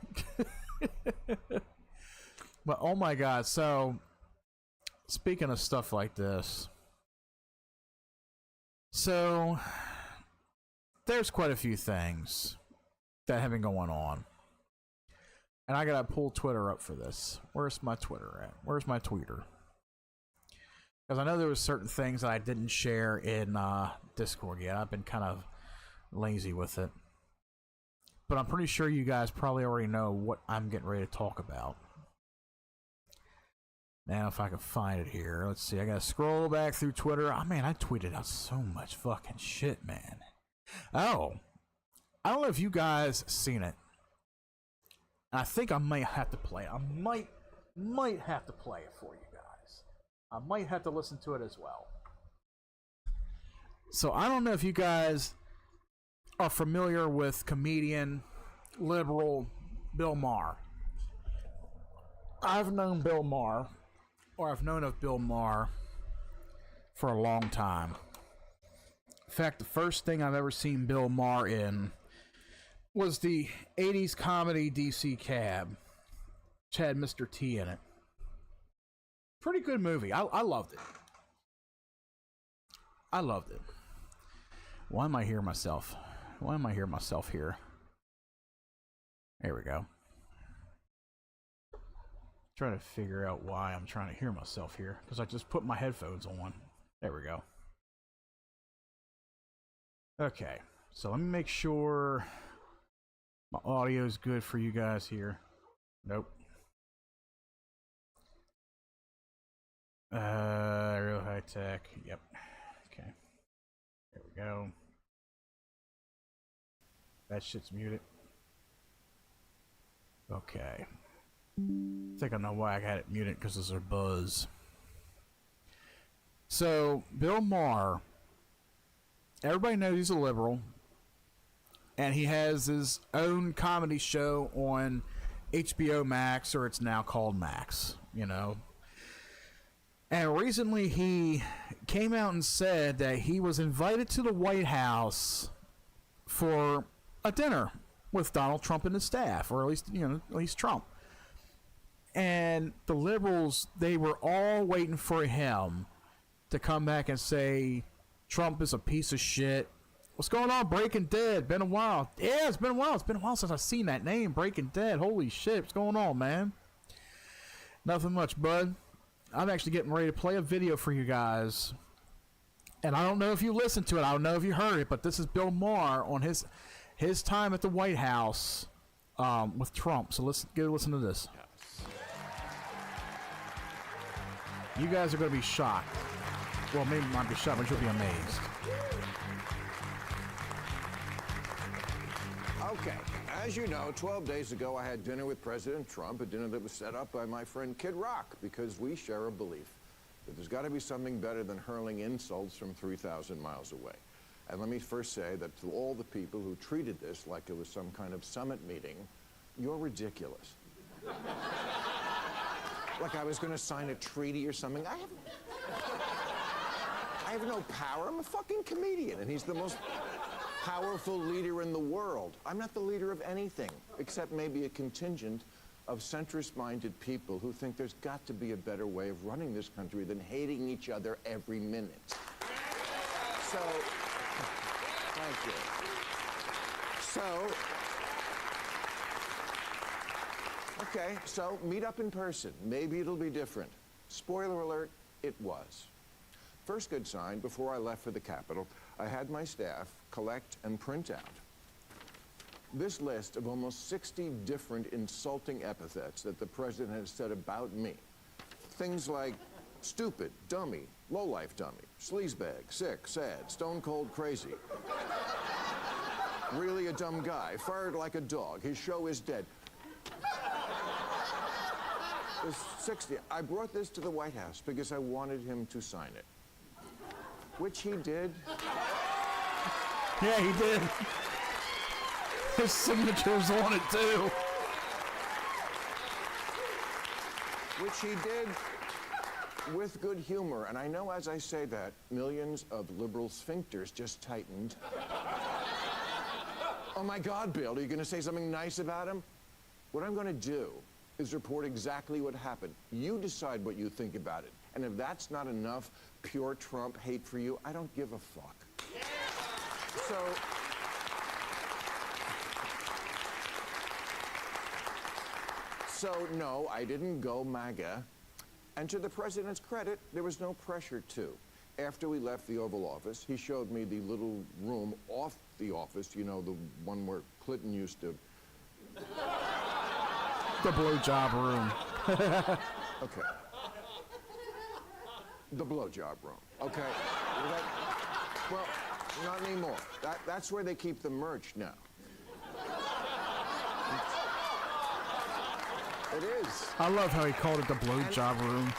But, oh my god, so, speaking of stuff like this. So, there's quite a few things that have been going on. And I gotta pull Twitter up for this. Where's my Twitter at? Where's my tweeter? Because I know there was certain things that I didn't share in Discord yet. I've been kind of lazy with it. But I'm pretty sure you guys probably already know what I'm getting ready to talk about. Now, if I can find it here. Let's see. I gotta scroll back through Twitter. Oh, man, I tweeted out so much fucking shit, man. Oh. I don't know if you guys seen it. I think I might have to play it. I might have to play it for you guys. I might have to listen to it as well. So, I don't know if you guys are familiar with comedian, liberal Bill Maher. I've known Bill Maher, or I've known of Bill Maher for a long time. In fact, the first thing I've ever seen Bill Maher in was the 80s comedy DC Cab, which had Mr. T in it. Pretty good movie. I loved it. I loved it. Why am I hearing myself? Why am I hearing myself here? There we go. Trying to figure out why I'm trying to hear myself here, because I just put my headphones on. There we go. Okay, so let me make sure my audio is good for you guys here. Nope. Real high tech. Yep. Okay. There we go. That shit's muted. Okay. I think I know why I had it muted, because there's a buzz. So, Bill Maher, everybody knows he's a liberal, and he has his own comedy show on HBO Max, or it's now called Max, you know. And recently he came out and said that he was invited to the White House for a dinner with Donald Trump and his staff, or at least Trump. And the liberals, they were all waiting for him to come back and say Trump is a piece of shit. What's going on, Breaking Dead? Been a while. Yeah, it's been a while. It's been a while since I've seen that name, Breaking Dead. Holy shit, what's going on, man? Nothing much, bud. I'm actually getting ready to play a video for you guys And I don't know if you listened to it. I don't know if you heard it, but this is Bill Maher on his time at the White House with Trump. So let's go listen to this. You guys are going to be shocked. Well, maybe not be shocked, but you'll be amazed. Okay, as you know, 12 days ago I had dinner with President Trump, a dinner that was set up by my friend Kid Rock, because we share a belief that there's got to be something better than hurling insults from 3,000 miles away. And let me first say that to all the people who treated this like it was some kind of summit meeting, you're ridiculous. Like I was going to sign a treaty or something. I have no power. I'm a fucking comedian, and he's the most powerful leader in the world. I'm not the leader of anything, except maybe a contingent of centrist-minded people who think there's got to be a better way of running this country than hating each other every minute. So, thank you. Okay, so meet up in person. Maybe it'll be different. Spoiler alert, it was. First good sign, before I left for the Capitol, I had my staff collect and print out this list of almost 60 different insulting epithets that the president has said about me. Things like stupid, dummy, lowlife dummy, sleazebag, sick, sad, stone cold crazy. Really a dumb guy, fired like a dog, his show is dead. There's 60. I brought this to the White House because I wanted him to sign it, which he did. Yeah, he did. His signature's on it, too. Which he did with good humor. And I know as I say that, millions of liberal sphincters just tightened. Oh my God, Bill, are you going to say something nice about him? What I'm going to do is report exactly what happened. You decide what you think about it. And if that's not enough pure Trump hate for you, I don't give a fuck. So no, I didn't go MAGA. And to the president's credit, there was no pressure to. After we left the Oval Office, he showed me the little room off the office, you know, the one where Clinton used to. The blowjob room. Okay. The blowjob room. Okay. Well, not anymore. That's where they keep the merch now. It is. I love how he called it the blowjob room.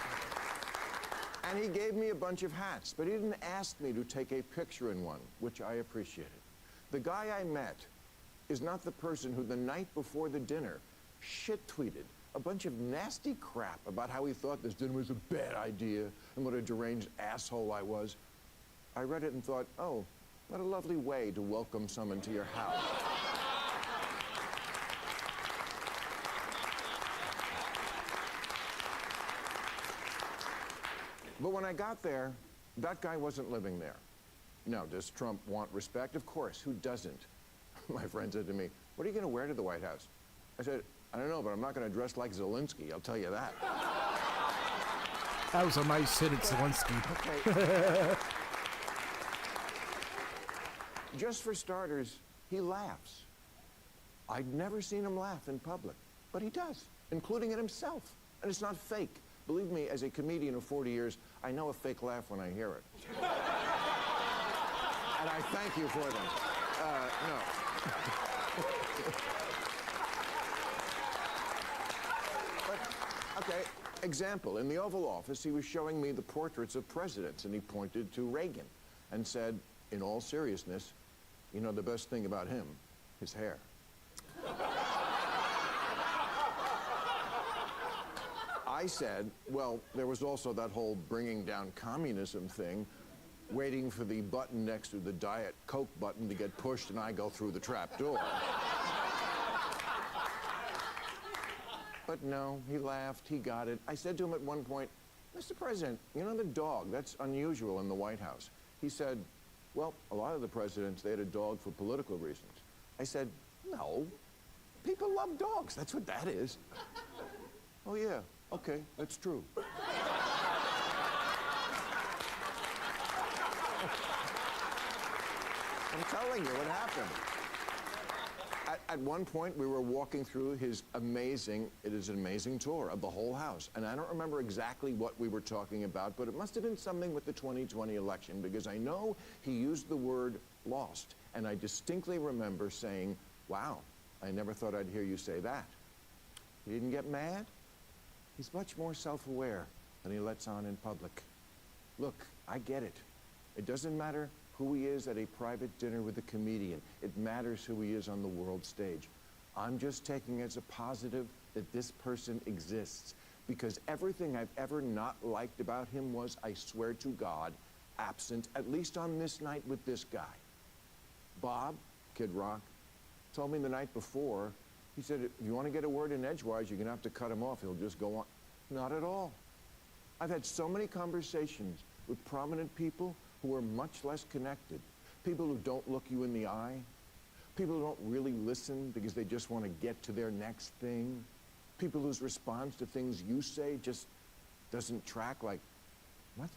And he gave me a bunch of hats, but he didn't ask me to take a picture in one, which I appreciated. The guy I met is not the person who the night before the dinner shit-tweeted a bunch of nasty crap about how he thought this dinner was a bad idea and what a deranged asshole I was. I read it and thought, oh, what a lovely way to welcome someone to your house. But when I got there, that guy wasn't living there. Now, does Trump want respect? Of course, who doesn't? My friend said to me, what are you going to wear to the White House? I said, I don't know, but I'm not going to dress like Zelensky, I'll tell you that. That was a nice hit at Zelensky. Okay. Just for starters, he laughs. I'd never seen him laugh in public, but he does, including at himself. And it's not fake. Believe me, as a comedian of 40 years, I know a fake laugh when I hear it. And I thank you for them. No. But, okay, example. In the Oval Office, he was showing me the portraits of presidents, and he pointed to Reagan and said, in all seriousness, you know the best thing about him? His hair. I said, well, there was also that whole bringing down communism thing, waiting for the button next to the Diet Coke button to get pushed and I go through the trap door. But no, he laughed, he got it. I said to him at one point, Mr. President, you know the dog, that's unusual in the White House. He said, well, a lot of the presidents, they had a dog for political reasons. I said, no, people love dogs, that's what that is. Oh yeah, okay, that's true. I'm telling you what happened. At one point, we were walking through his amazing, it is an amazing tour of the whole house. And I don't remember exactly what we were talking about, but it must have been something with the 2020 election, because I know he used the word lost. And I distinctly remember saying, wow, I never thought I'd hear you say that. He didn't get mad. He's much more self-aware than he lets on in public. Look, I get it. It doesn't matter who he is at a private dinner with a comedian. It matters who he is on the world stage. I'm just taking as a positive that this person exists, because everything I've ever not liked about him was, I swear to God, absent, at least on this night with this guy. Bob, Kid Rock, told me the night before, he said, if you want to get a word in edgewise, you're going to have to cut him off. He'll just go on. Not at all. I've had so many conversations with prominent people who are much less connected, people who don't look you in the eye, people who don't really listen because they just want to get to their next thing, people whose response to things you say just doesn't track, like, what?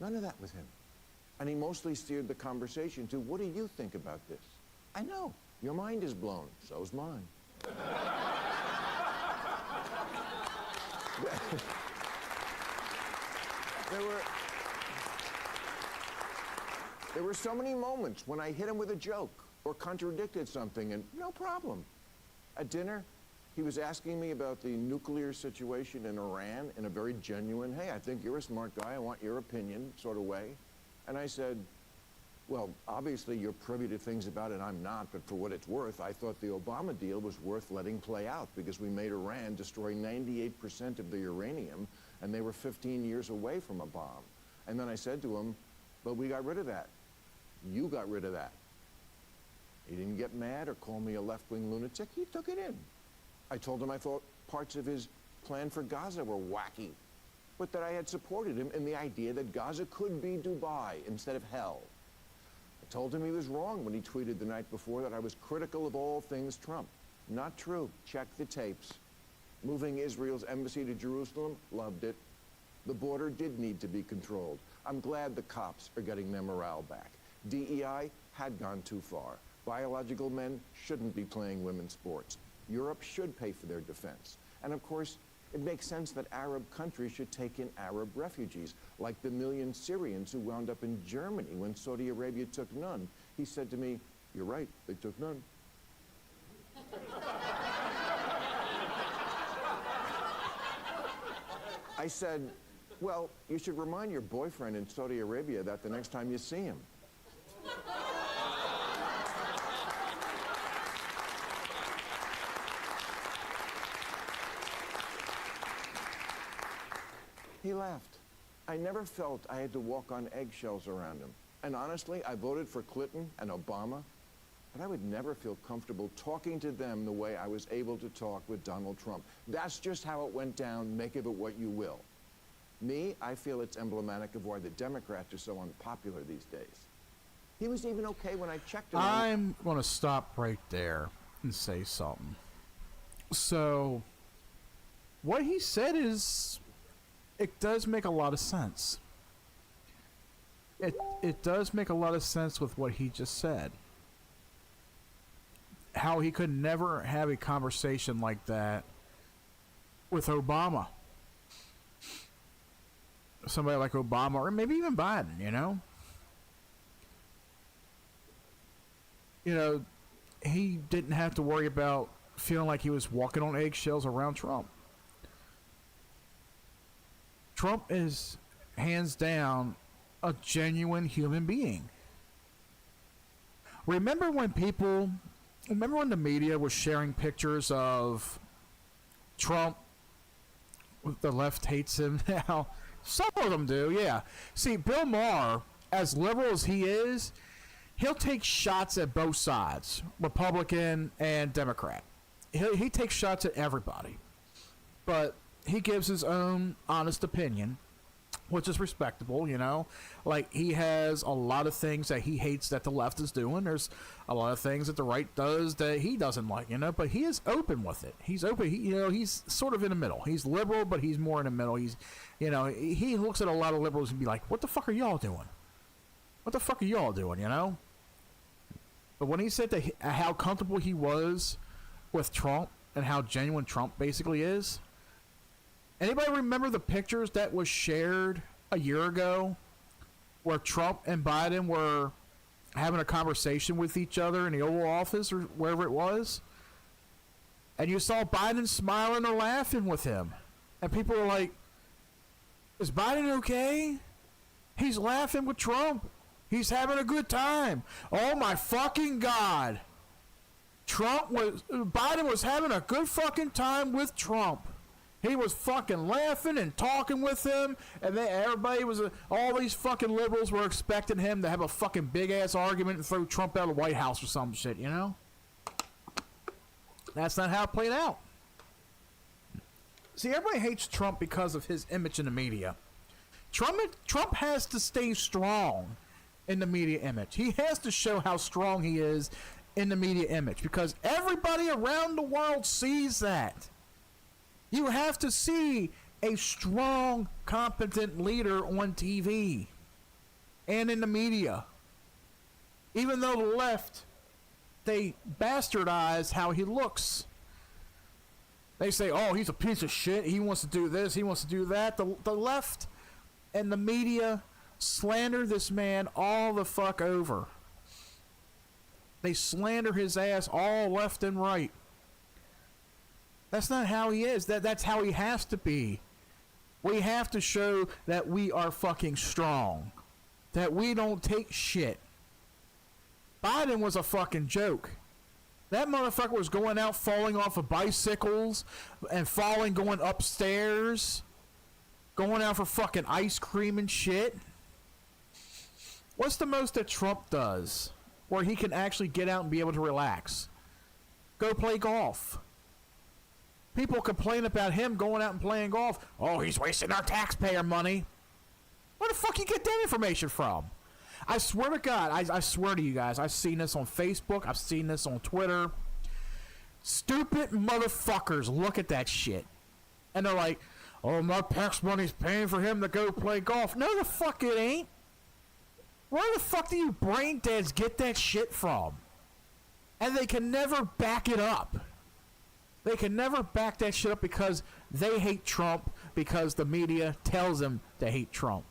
None of that with him. And he mostly steered the conversation to, what do you think about this? I know, your mind is blown, so's mine. There were so many moments when I hit him with a joke or contradicted something, and no problem. At dinner, he was asking me about the nuclear situation in Iran in a very genuine, hey, I think you're a smart guy, I want your opinion sort of way. And I said, well, obviously you're privy to things about it I'm not, but for what it's worth, I thought the Obama deal was worth letting play out, because we made Iran destroy 98% of the uranium, and they were 15 years away from a bomb. And then I said to him, but we got rid of that. You got rid of that. He didn't get mad or call me a left-wing lunatic. He took it in. I told him I thought parts of his plan for Gaza were wacky, but that I had supported him in the idea that Gaza could be Dubai instead of hell. I told him he was wrong when he tweeted the night before that I was critical of all things Trump. Not true. Check the tapes. Moving Israel's embassy to Jerusalem, loved it. The border did need to be controlled. I'm glad the cops are getting their morale back. DEI had gone too far. Biological men shouldn't be playing women's sports. Europe should pay for their defense. And of course, it makes sense that Arab countries should take in Arab refugees, like the million Syrians who wound up in Germany when Saudi Arabia took none. He said to me, you're right, they took none. I said, well, you should remind your boyfriend in Saudi Arabia that the next time you see him. He laughed. I never felt I had to walk on eggshells around him. And honestly, I voted for Clinton and Obama, but I would never feel comfortable talking to them the way I was able to talk with Donald Trump. That's just how it went down. Make of it what you will. Me, I feel it's emblematic of why the Democrats are so unpopular these days. He was even okay when I checked him. I'm going to stop right there and say something. So, what he said is, it does make a lot of sense. It does make a lot of sense with what he just said. How he could never have a conversation like that with Obama. Somebody like Obama, or maybe even Biden, you know? You know, he didn't have to worry about feeling like he was walking on eggshells around Trump. Trump is, hands down, a genuine human being. Remember when the media was sharing pictures of Trump? The left hates him now. Some of them do, yeah. See, Bill Maher, as liberal as he is, he'll take shots at both sides, Republican and Democrat. He takes shots at everybody. But he gives his own honest opinion, which is respectable, you know. Like, he has a lot of things that he hates that the left is doing. There's a lot of things that the right does that he doesn't like, you know. But he is open with it. He's open. He's sort of in the middle. He's liberal, but he's more in the middle. He's, you know, he looks at a lot of liberals and be like, what the fuck are y'all doing? What the fuck are y'all doing, you know? But when he said that how comfortable he was with Trump and how genuine Trump basically is, anybody remember the pictures that was shared a year ago where Trump and Biden were having a conversation with each other in the Oval Office or wherever it was? And you saw Biden smiling or laughing with him. And people were like, is Biden okay? He's laughing with Trump. He's having a good time. Oh my fucking God. Biden was having a good fucking time with Trump. He was fucking laughing and talking with him, and everybody was, all these fucking liberals were expecting him to have a fucking big ass argument and throw Trump out of the White House or some shit, you know? That's not how it played out. See, everybody hates Trump because of his image in the media. Trump has to stay strong in the media image. He has to show how strong he is in the media image because everybody around the world sees that. You have to see a strong, competent leader on TV and in the media. Even though the left, they bastardize how he looks. They say, oh, he's a piece of shit. He wants to do this. He wants to do that. The left and the media slander this man all the fuck over. They slander his ass all left and right. That's not how he is. That's how he has to be. We have to show that we are fucking strong. That we don't take shit. Biden was a fucking joke. That motherfucker was going out falling off of bicycles and going upstairs. Going out for fucking ice cream and shit. What's the most that Trump does where he can actually get out and be able to relax? Go play golf. People complain about him going out and playing golf. Oh, he's wasting our taxpayer money. Where the fuck you get that information from? I swear to God, I swear to you guys, I've seen this on Facebook, I've seen this on Twitter. Stupid motherfuckers look at that shit. And they're like, oh, my tax money's paying for him to go play golf. No, the fuck it ain't. Where the fuck do you brain deads get that shit from? And they can never back it up. They can never back that shit up because they hate Trump because the media tells them to hate Trump.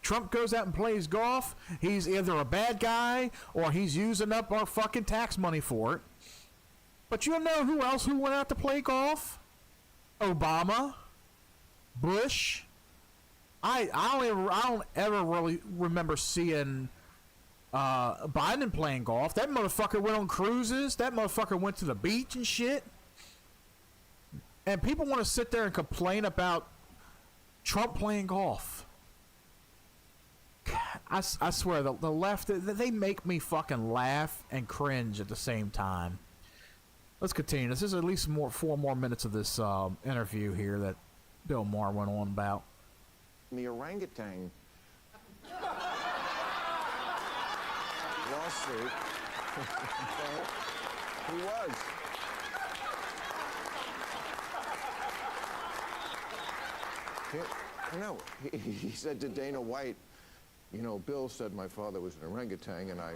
Trump goes out and plays golf, he's either a bad guy or he's using up our fucking tax money for it. But you know who else who went out to play golf? Obama, Bush. I don't ever really remember seeing Biden playing golf. That motherfucker went on cruises. That motherfucker went to the beach and shit. And people want to sit there and complain about Trump playing golf. I swear, the left, they make me fucking laugh and cringe at the same time. Let's continue. This is at least 4 more minutes of this interview here that Bill Maher went on about. The orangutan lawsuit. He was. He said to Dana White, you know, Bill said my father was an orangutan, and I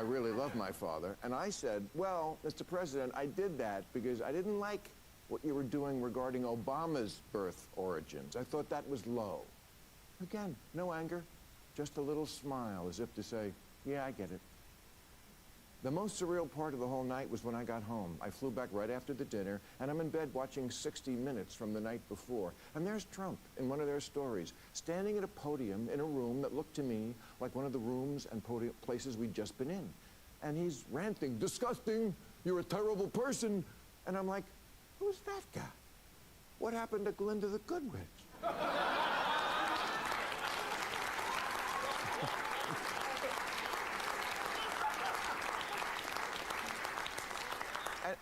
really love my father. And I said, well, Mr. President, I did that because I didn't like what you were doing regarding Obama's birth origins. I thought that was low. Again, no anger, just a little smile as if to say, yeah, I get it. The most surreal part of the whole night was when I got home. I flew back right after the dinner, and I'm in bed watching 60 Minutes from the night before. And there's Trump in one of their stories, standing at a podium in a room that looked to me like one of the rooms and places we'd just been in. And he's ranting, disgusting, you're a terrible person. And I'm like, who's that guy? What happened to Glinda the Good Witch?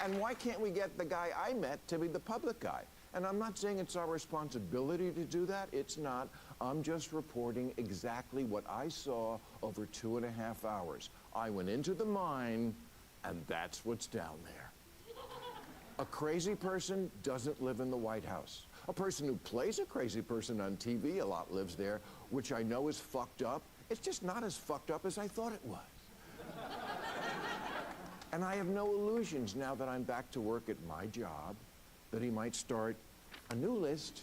And why can't we get the guy I met to be the public guy? And I'm not saying it's our responsibility to do that. It's not. I'm just reporting exactly what I saw over 2.5 hours. I went into the mine, and that's what's down there. A crazy person doesn't live in the White House. A person who plays a crazy person on TV a lot lives there, which I know is fucked up. It's just not as fucked up as I thought it was. And I have no illusions now that I'm back to work at my job that he might start a new list.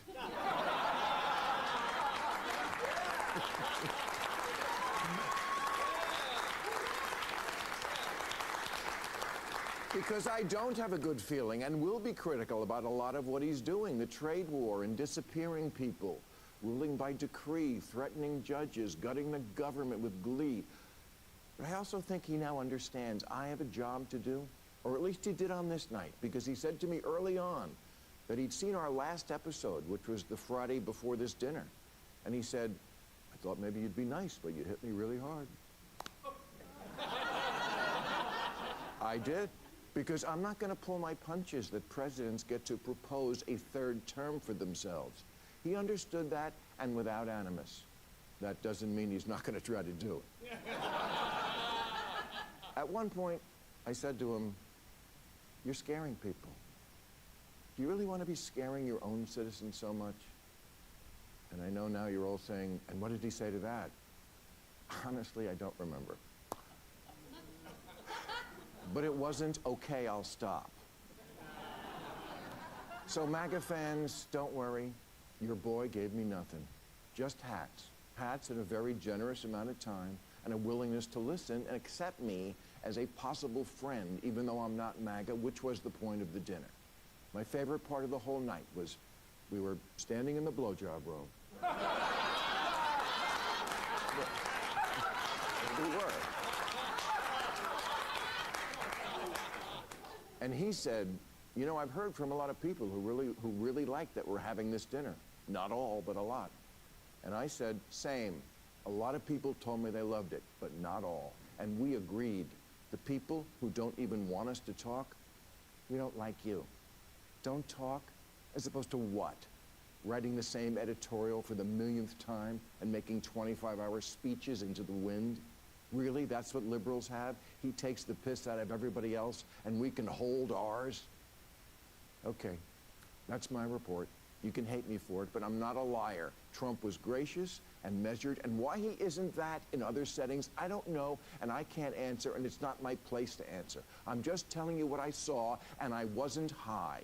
Because I don't have a good feeling and will be critical about a lot of what he's doing. The trade war and disappearing people, ruling by decree, threatening judges, gutting the government with glee. But I also think he now understands I have a job to do, or at least he did on this night, because he said to me early on that he'd seen our last episode, which was the Friday before this dinner. And he said, I thought maybe you'd be nice, but you hit me really hard. I did, because I'm not going to pull my punches that presidents get to propose a third term for themselves. He understood that, and without animus. That doesn't mean he's not going to try to do it. At one point, I said to him, you're scaring people. Do you really want to be scaring your own citizens so much? And I know now you're all saying, and what did he say to that? Honestly, I don't remember. But it wasn't, okay, I'll stop. So MAGA fans, don't worry. Your boy gave me nothing. Just hats. Hats in a very generous amount of time and a willingness to listen and accept me as a possible friend, even though I'm not MAGA, which was the point of the dinner. My favorite part of the whole night was we were standing in the blowjob room. We were. And he said, you know, I've heard from a lot of people who really like that we're having this dinner. Not all, but a lot. And I said, same. A lot of people told me they loved it, but not all. And we agreed. The people who don't even want us to talk, we don't like you. Don't talk, as opposed to what? Writing the same editorial for the millionth time and making 25-hour speeches into the wind? Really, that's what liberals have? He takes the piss out of everybody else and we can hold ours? Okay, that's my report. You can hate me for it, but I'm not a liar. Trump was gracious and measured, and why he isn't that in other settings, I don't know, and I can't answer, and it's not my place to answer. I'm just telling you what I saw, and I wasn't high.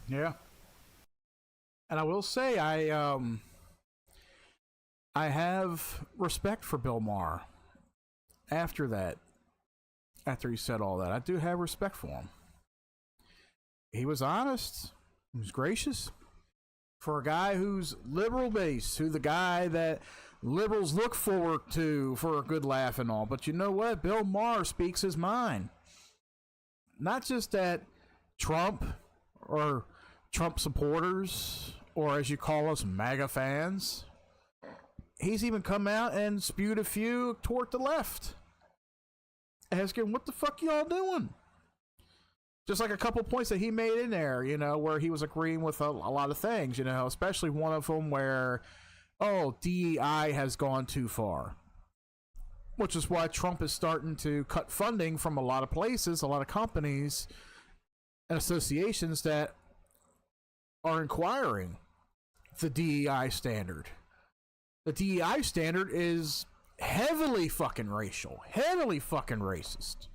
Yeah. And I will say I have respect for Bill Maher after that. After he said all that, I do have respect for him. He was honest. He was gracious. For a guy who's liberal based, who the guy that liberals look forward to for a good laugh and all. But you know what? Bill Maher speaks his mind. Not just at Trump or Trump supporters, or as you call us, MAGA fans. He's even come out and spewed a few toward the left, asking, what the fuck y'all doing? Just like a couple points that he made in there, you know, where he was agreeing with a lot of things, you know, especially one of them where, oh, DEI has gone too far. Which is why Trump is starting to cut funding from a lot of places, a lot of companies and associations that are inquiring the DEI standard. The DEI standard is heavily fucking racial, heavily fucking racist.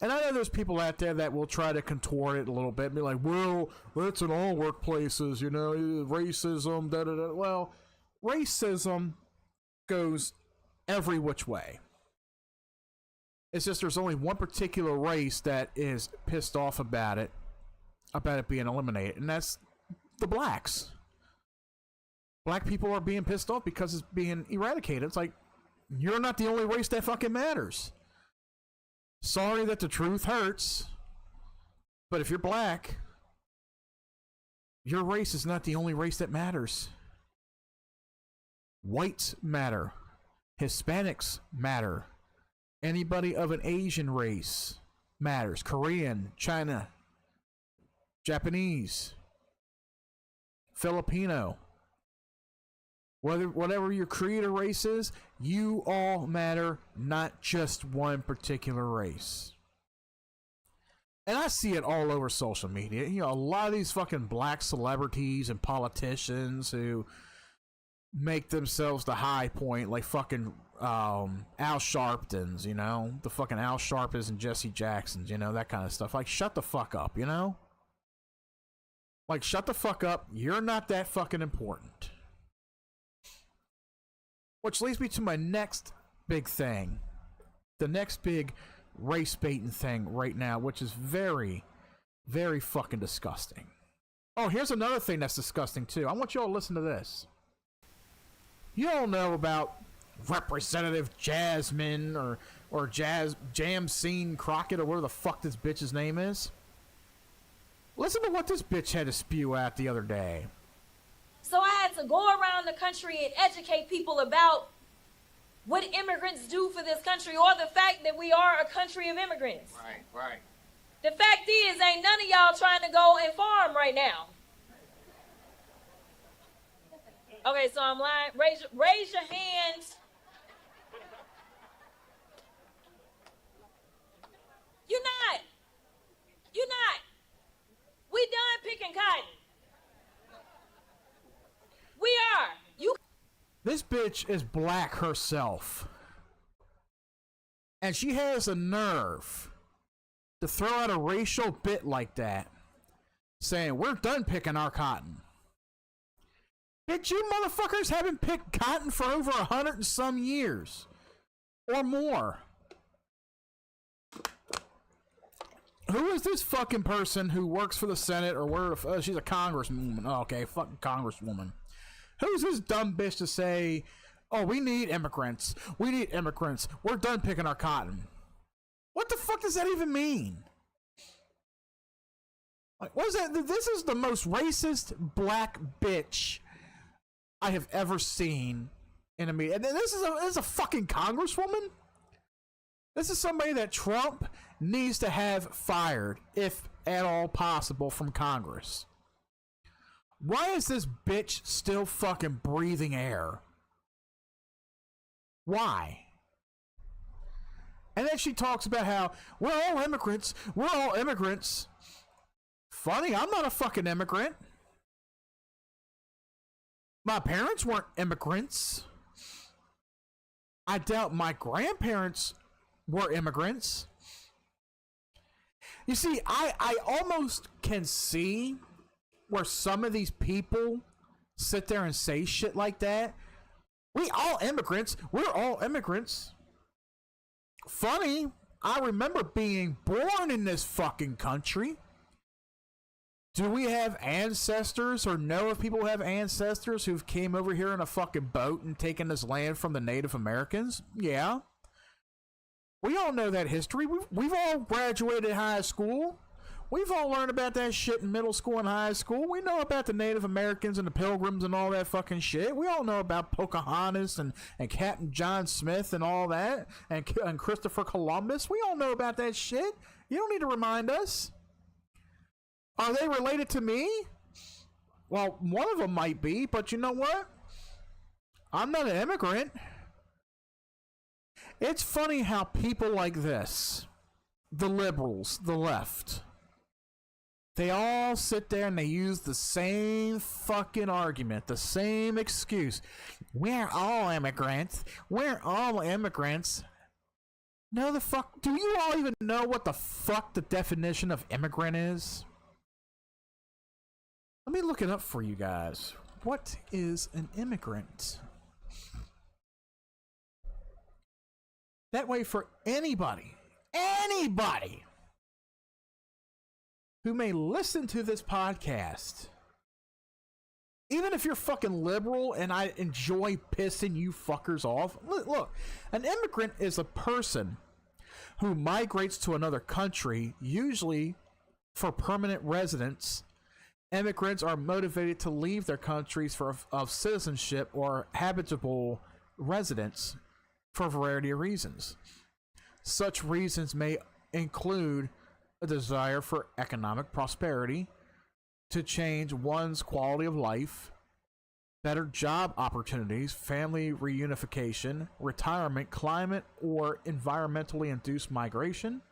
And I know there's people out there that will try to contort it a little bit and be like, well, that's in all workplaces, you know, racism, da da da. Well, racism goes every which way. It's just there's only one particular race that is pissed off about it being eliminated, and that's the blacks. Black people are being pissed off because it's being eradicated. It's like, you're not the only race that fucking matters. Sorry that the truth hurts, but if you're black, your race is not the only race that matters. Whites matter. Hispanics matter. Anybody of an Asian race matters. Korean, China, Japanese, Filipino. Whatever your creed or race is, you all matter, not just one particular race. and I see it all over social media. You know, a lot of these fucking black celebrities and politicians who make themselves the high point, like fucking Al Sharptons, you know, the fucking Al Sharptons and Jesse Jacksons, you know, that kind of stuff. Like, shut the fuck up, you know? Like, shut the fuck up. You're not that fucking important. Which leads me to my next big thing. The next big race baiting thing right now, which is very, very fucking disgusting. Oh, here's another thing that's disgusting too. I want you all to listen to this. You all know about Representative Jasmine or Jamsine Crockett or whatever the fuck this bitch's name is. Listen to what this bitch had to spew out the other day. So I had to go around the country and educate people about what immigrants do for this country, or the fact that we are a country of immigrants. Right. The fact is, ain't none of y'all trying to go and farm right now. Okay, so I'm lying. Raise your hands. You're not. We done picking cotton. We are. This bitch is black herself. And she has a nerve to throw out a racial bit like that, saying, we're done picking our cotton. Bitch, you motherfuckers haven't picked cotton for over 100 and some years. Or more. Who is this fucking person who works for the Senate or where she's a congresswoman? Oh, okay, fucking congresswoman. Who's this dumb bitch to say, oh, we need immigrants. We need immigrants. We're done picking our cotton. What the fuck does that even mean? Like, what is that? This is the most racist black bitch I have ever seen in a meeting. And this is a fucking congresswoman? This is somebody that Trump needs to have fired, if at all possible, from Congress. Why is this bitch still fucking breathing air? Why? And then she talks about how we're all immigrants. We're all immigrants. Funny, I'm not a fucking immigrant. My parents weren't immigrants. I doubt my grandparents were immigrants. You see, I almost can see where some of these people sit there and say shit like that. We all immigrants. We're all immigrants. Funny, I remember being born in this fucking country. Do we have ancestors or know of people who have ancestors who've came over here in a fucking boat and taken this land from the Native Americans? Yeah. We all know that history. We've all graduated high school. We've all learned about that shit in middle school and high school. We know about the Native Americans and the Pilgrims and all that fucking shit. We all know about Pocahontas and Captain John Smith and all that, and Christopher Columbus. We all know about that shit. You don't need to remind us. Are they related to me? Well, one of them might be, but you know what? I'm not an immigrant. It's funny how people like this, the liberals, the left, they all sit there and they use the same fucking argument, the same excuse. We're all immigrants. We're all immigrants. No, the fuck. Do you all even know what the fuck the definition of immigrant is? Let me look it up for you guys. What is an immigrant? That way, for anybody who may listen to this podcast, even if you're fucking liberal and I enjoy pissing you fuckers off, look, an immigrant is a person who migrates to another country, usually for permanent residence. Immigrants are motivated to leave their countries of citizenship or habitable residence for a variety of reasons. Such reasons may include a desire for economic prosperity, to change one's quality of life, better job opportunities, family reunification, retirement, climate or environmentally induced migration,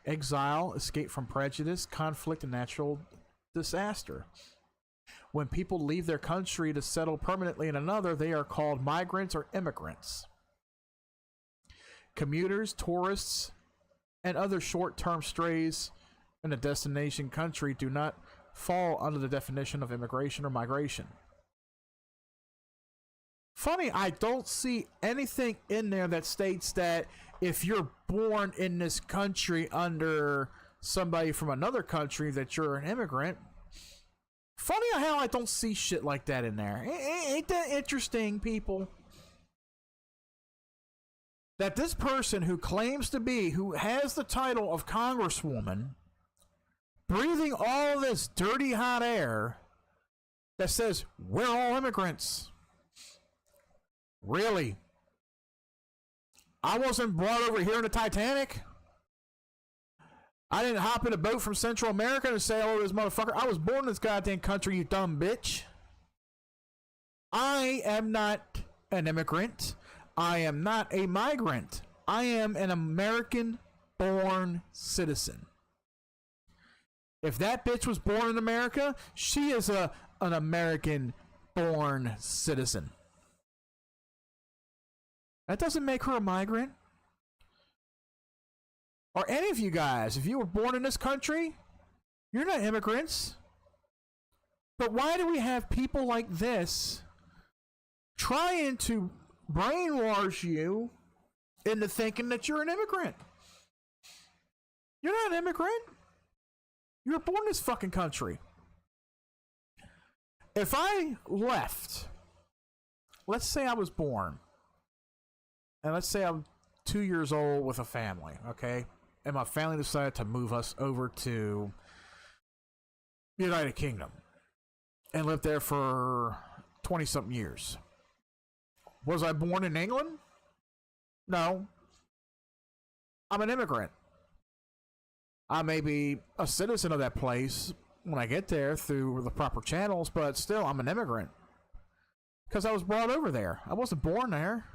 exile, escape from prejudice, conflict, and natural disaster. When people leave their country to settle permanently in another, they are called migrants or immigrants. Commuters, tourists, and other short-term strays in a destination country do not fall under the definition of immigration or migration. Funny, I don't see anything in there that states that if you're born in this country under somebody from another country that you're an immigrant. Funny how I don't see shit like that in there. Ain't that interesting, people? That this person who claims to be, who has the title of Congresswoman, breathing all this dirty hot air that says, we're all immigrants. Really? I wasn't brought over here in the Titanic. I didn't hop in a boat from Central America and say, oh, this motherfucker. I was born in this goddamn country, you dumb bitch. I am not an immigrant. I am not a migrant. I am an American-born citizen. If that bitch was born in America, she is an American-born citizen. That doesn't make her a migrant. Or any of you guys, if you were born in this country, you're not immigrants. But why do we have people like this trying to brainwash you into thinking that you're an immigrant? You're not an immigrant. You were born in this fucking country. If I left, let's say I was born, and let's say I'm 2 years old with a family, okay? And my family decided to move us over to the United Kingdom and lived there for 20-something years. Was I born in England? No. I'm an immigrant. I may be a citizen of that place when I get there through the proper channels, but still, I'm an immigrant. Because I was brought over there. I wasn't born there.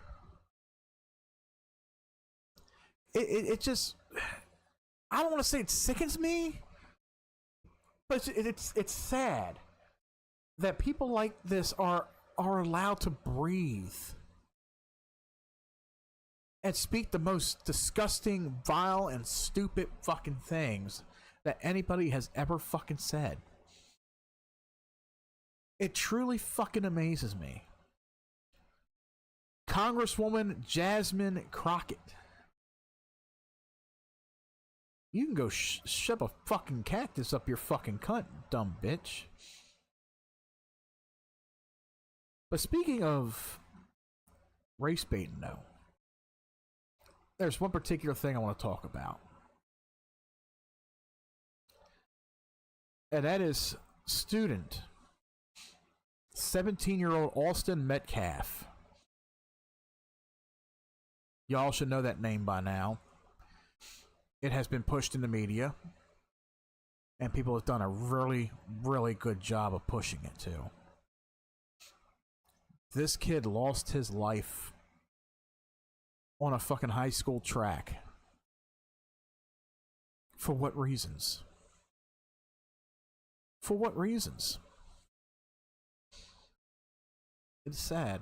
It just, I don't want to say it sickens me, but it's sad that people like this are allowed to breathe and speak the most disgusting, vile, and stupid fucking things that anybody has ever fucking said. It truly fucking amazes me. Congresswoman Jasmine Crockett. You can go shove a fucking cactus up your fucking cunt, dumb bitch. But speaking of race baiting, though, there's one particular thing I want to talk about. And that is student 17-year-old Austin Metcalf. Y'all should know that name by now. It has been pushed in the media, and people have done a really, really good job of pushing it too. This kid lost his life on a fucking high school track. For what reasons? For what reasons? It's sad.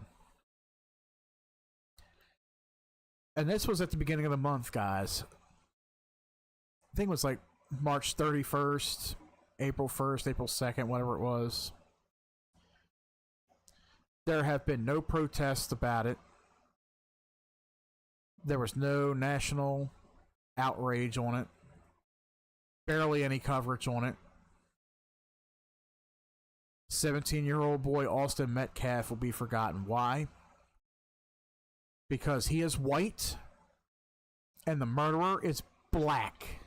And this was at the beginning of the month, guys. I think it was like March 31st, April 1st, April 2nd, whatever it was. There have been no protests about it. There was no national outrage on it. Barely any coverage on it. 17-year-old boy Austin Metcalf will be forgotten. Why? Because he is white and the murderer is black.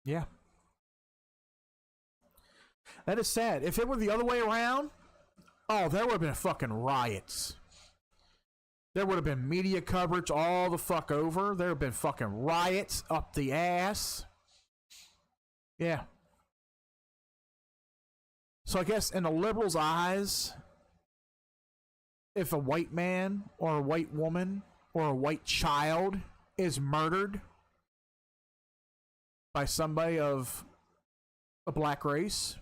Yeah. That is sad. If it were the other way around, oh, there would have been fucking riots. There would have been media coverage all the fuck over. There would have been fucking riots up the ass. Yeah. So I guess in the liberals' eyes, if a white man or a white woman or a white child is murdered by somebody of a black race,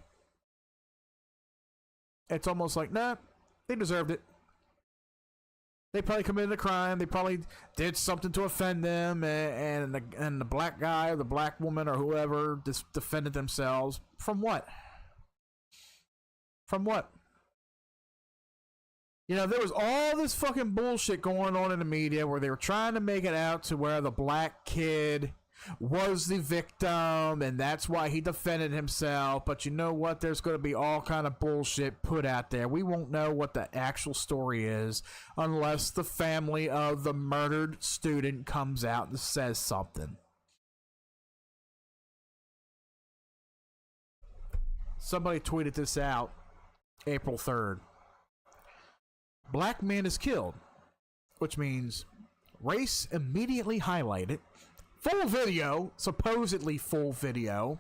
it's almost like, nah, they deserved it. They probably committed a crime. They probably did something to offend them, and the black guy or the black woman or whoever just defended themselves. From what? From what? You know, there was all this fucking bullshit going on in the media where they were trying to make it out to where the black kid was the victim and that's why he defended himself. But you know what? There's going to be all kind of bullshit put out there. We won't know what the actual story is unless the family of the murdered student comes out and says something. Somebody tweeted this out April 3rd. Black man is killed, which means race immediately highlighted. Full video, supposedly full video.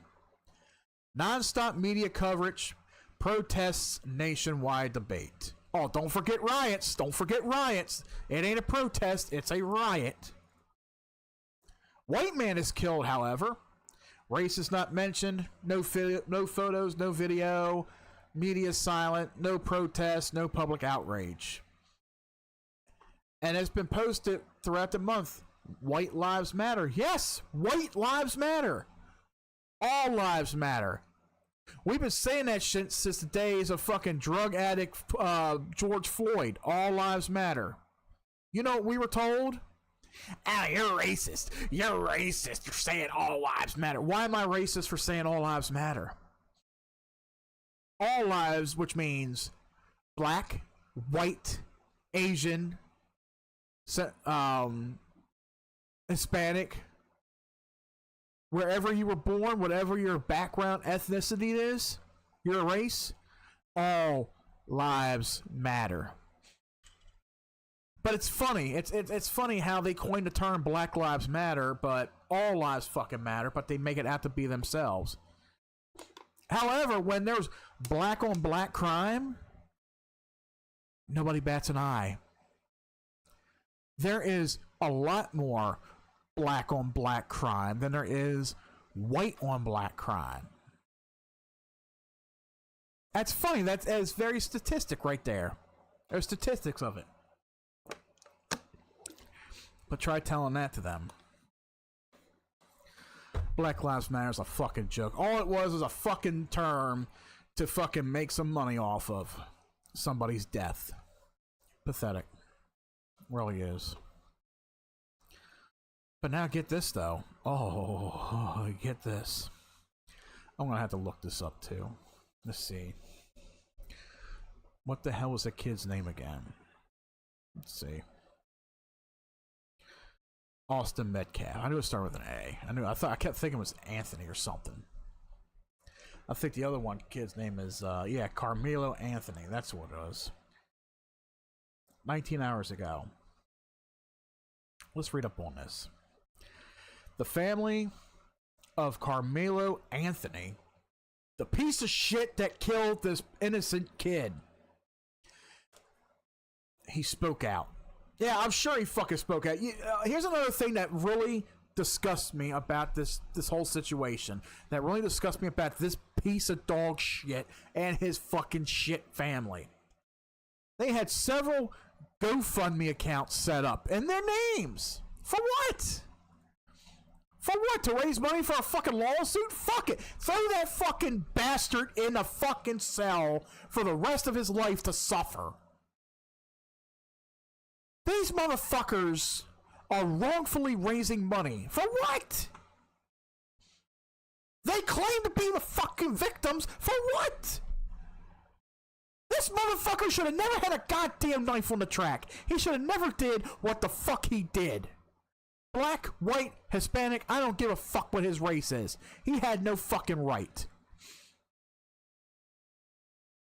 Non-stop media coverage. Protests, nationwide debate. Oh, don't forget riots. Don't forget riots. It ain't a protest, it's a riot. White man is killed, however. Race is not mentioned. No photos, no video. Media silent. No protest, no public outrage. And it's been posted throughout the month. White lives matter. Yes, white lives matter. All lives matter. We've been saying that shit since the days of fucking drug addict George Floyd. All lives matter. You know what we were told? Oh, you're racist. You're racist. You're saying all lives matter. Why am I racist for saying all lives matter? All lives, which means black, white, Asian, Hispanic, wherever you were born, whatever your background, ethnicity is, your race, all lives matter. But it's funny. It's funny how they coined the term Black Lives Matter, but all lives fucking matter, but they make it out to be themselves. However, when there's black on black crime, nobody bats an eye. There is a lot more black on black crime than there is white on black crime. That's funny. That's very statistic right there. There's statistics of it. But try telling that to them. Black Lives Matter is a fucking joke. All it was a fucking term to fucking make some money off of somebody's death. Pathetic. Really is. But now get this though. Oh, get this. I'm gonna have to look this up too. Let's see. What the hell was the kid's name again? Let's see. Austin Metcalf. I knew it started with an A. I kept thinking it was Anthony or something. I think the other one kid's name is Carmelo Anthony. That's what it was. 19 hours ago. Let's read up on this. The family of Carmelo Anthony, the piece of shit that killed this innocent kid, he spoke out. Yeah, I'm sure he fucking spoke out. Here's another thing that really disgusts me about this whole situation. That really disgusts me about this piece of dog shit and his fucking shit family. They had several GoFundMe accounts set up in their names. For what? For what? To raise money for a fucking lawsuit? Fuck it. Throw that fucking bastard in a fucking cell for the rest of his life to suffer. These motherfuckers are wrongfully raising money. For what? They claim to be the fucking victims. For what? This motherfucker should have never had a goddamn knife on the track. He should have never did what the fuck he did. Black, white, Hispanic, I don't give a fuck what his race is. He had no fucking right.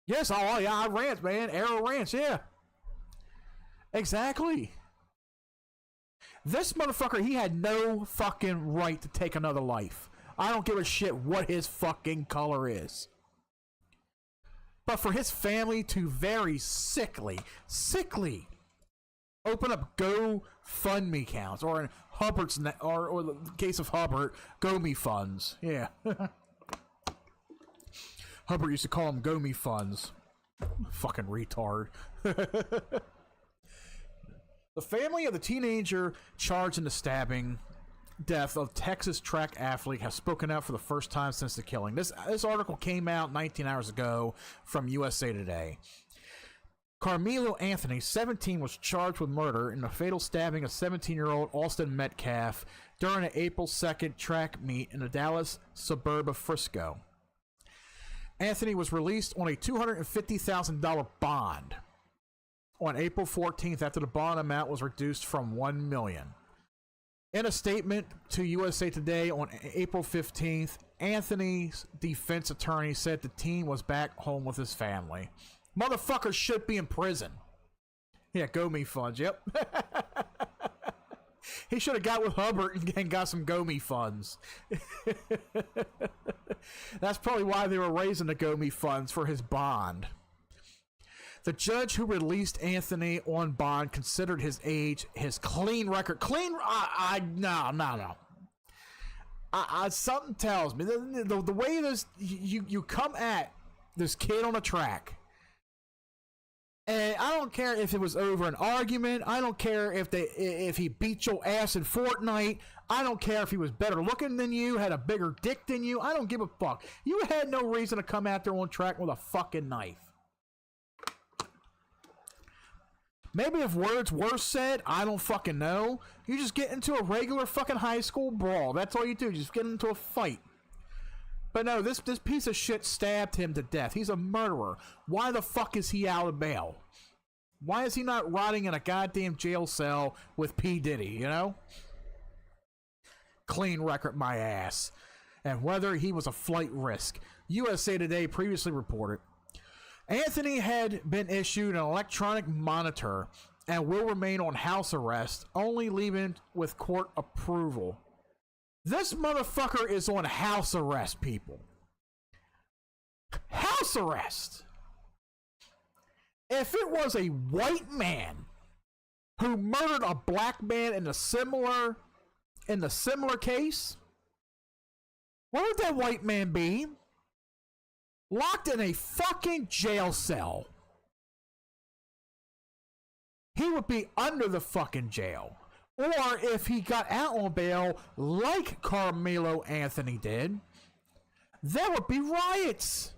Yes, oh yeah, I ranch, man. Arrow Ranch, yeah. Exactly. This motherfucker, he had no fucking right to take another life. I don't give a shit what his fucking color is. But for his family to very sickly, open up GoFundMe accounts or Hubbard's or the case of Hubbard, GoMe funds. Yeah. Hubbard used to call them GoMe funds. Fucking retard. The family of the teenager charged in the stabbing death of Texas track athlete has spoken out for the first time since the killing. This article came out 19 hours ago from USA Today. Carmelo Anthony, 17, was charged with murder in the fatal stabbing of 17-year-old Austin Metcalf during an April 2nd track meet in the Dallas suburb of Frisco. Anthony was released on a $250,000 bond on April 14th after the bond amount was reduced from $1 million. In a statement to USA Today on April 15th, Anthony's defense attorney said the teen was back home with his family. Motherfuckers should be in prison. Yeah, GoMe funds, yep. He should have got with Hubbard and got some GoMe funds. That's probably why they were raising the GoMe funds for his bond. The judge who released Anthony on bond considered his age, his clean record. No. Something tells me the way this you come at this kid on a track, and I don't care if it was over an argument. I don't care if he beat your ass in Fortnite. I don't care if he was better looking than you, had a bigger dick than you. I don't give a fuck. You had no reason to come out there on track with a fucking knife. Maybe if words were said, I don't fucking know. You just get into a regular fucking high school brawl. That's all you do. Just get into a fight. But no, this piece of shit stabbed him to death. He's a murderer. Why the fuck is he out of bail? Why is he not rotting in a goddamn jail cell with P. Diddy, you know? Clean record, my ass. And whether he was a flight risk. USA Today previously reported Anthony had been issued an electronic monitor and will remain on house arrest, only leaving with court approval. This motherfucker is on house arrest, people. House arrest! If it was a white man who murdered a black man in the similar case, where would that white man be? Locked in a fucking jail cell. He would be under the fucking jail. Or if he got out on bail like Carmelo Anthony did, there would be riots.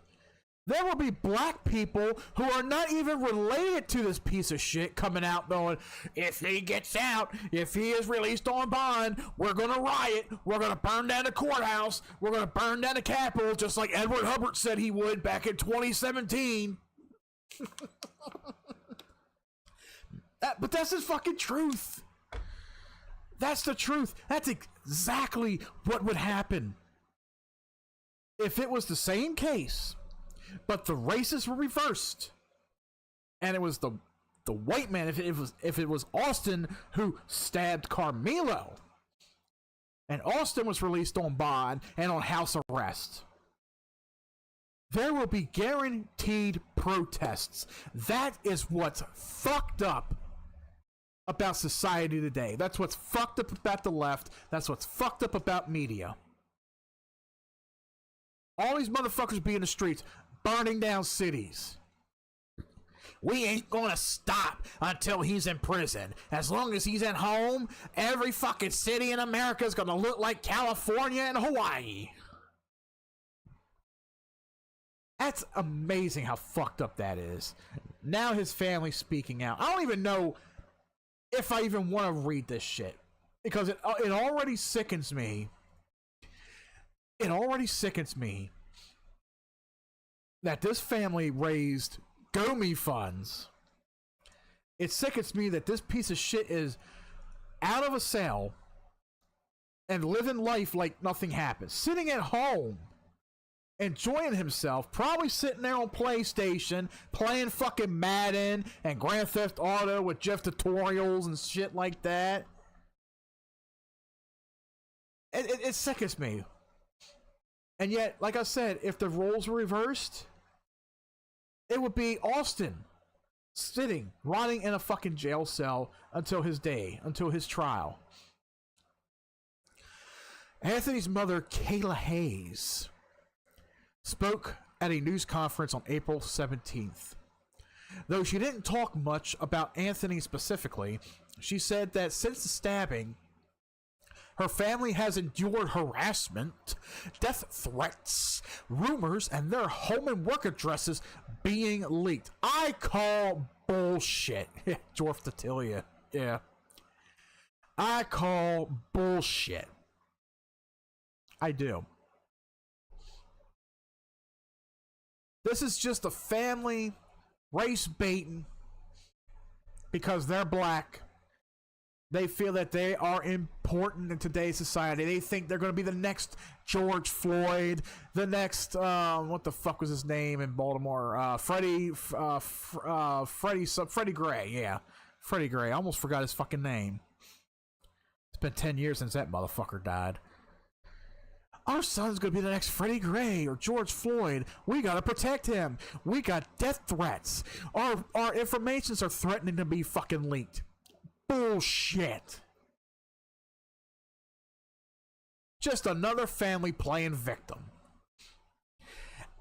There will be black people who are not even related to this piece of shit coming out going, if he gets out, if he is released on bond, we're going to riot. We're going to burn down the courthouse. We're going to burn down the Capitol, just like Edward Hubbard said he would back in 2017. But that's the fucking truth. That's the truth. That's exactly what would happen if it was the same case, but the races were reversed, and it was the white man. If it was Austin who stabbed Carmelo, and Austin was released on bond and on house arrest, there will be guaranteed protests. That is what's fucked up about society today. That's what's fucked up about the left. That's what's fucked up about media. All these motherfuckers be in the streets burning down cities. We ain't gonna stop until he's in prison. As long as he's at home, every fucking city in America is gonna look like California and Hawaii. That's amazing how fucked up that is. Now his family's speaking out. I don't even know if I even want to read this shit, because it already sickens me. It already sickens me that this family raised GoMe funds. It sickens me that this piece of shit is out of a cell and living life like nothing happened, sitting at home enjoying himself, probably sitting there on PlayStation playing fucking Madden and Grand Theft Auto with Jeff tutorials and shit like that. It sickens me. And yet, like I said, if the roles were reversed, it would be Austin sitting, rotting in a fucking jail cell until his day, until his trial. Anthony's mother, Kayla Hayes, spoke at a news conference on April 17th. Though she didn't talk much about Anthony specifically, she said that since the stabbing, her family has endured harassment, death threats, rumors, and their home and work addresses being leaked. I call bullshit. Dwarf Tatilia. Yeah. I call bullshit. I do. This is just a family race baiting because they're black. They feel that they are important in today's society. They think they're going to be the next George Floyd, the next what the fuck was his name in Baltimore? Freddie Gray. Yeah, Freddie Gray. I almost forgot his fucking name. It's been 10 years since that motherfucker died. Our son's gonna be the next Freddie Gray or George Floyd. We gotta protect him. We got death threats. Our informations are threatening to be fucking leaked. Bullshit. Just another family playing victim.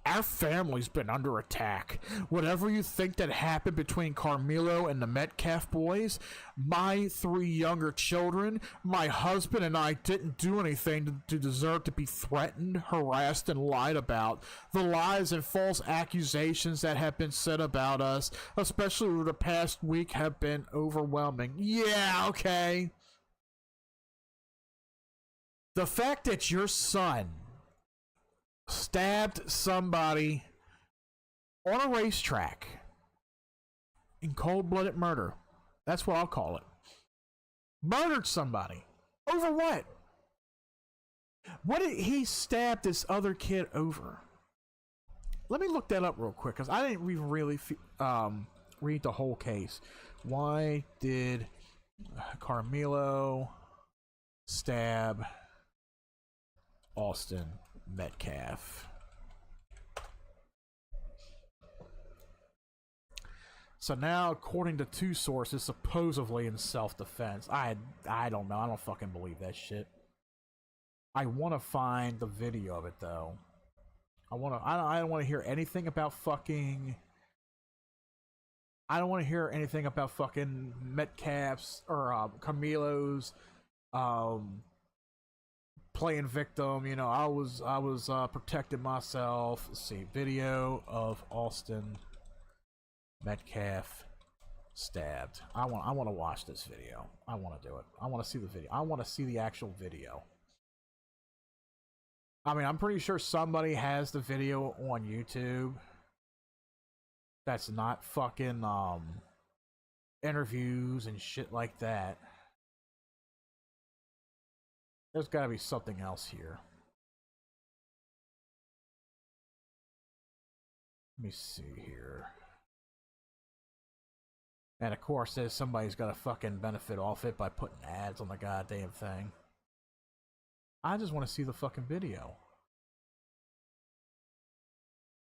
Our family's been under attack. Whatever you think that happened between Carmelo and the Metcalf boys, my 3 younger children, my husband and I didn't do anything to deserve to be threatened, harassed, and lied about. The lies and false accusations that have been said about us, especially over the past week, have been overwhelming. Yeah, okay. The fact that your son stabbed somebody on a racetrack in cold-blooded murder. That's what I'll call it. Murdered somebody. Over what? What did he stab this other kid over? Let me look that up real quick, because I didn't even really read the whole case. Why did Carmelo stab Austin Metcalf? So now, according to 2 sources, supposedly in self-defense. I don't know. I don't fucking believe that shit. I want to find the video of it though. I don't want to hear anything about fucking. I don't want to hear anything about fucking Metcalf's or Carmelo's playing victim. You know, I was protecting myself. Let's see, video of Austin Metcalf stabbed. I want to watch this video. I want to do it. I want to see the video. I want to see the actual video. I mean, I'm pretty sure somebody has the video on YouTube. That's not fucking interviews and shit like that. There's gotta be something else here. Let me see here. And of course, there's somebody's gotta fucking benefit off it by putting ads on the goddamn thing. I just want to see the fucking video.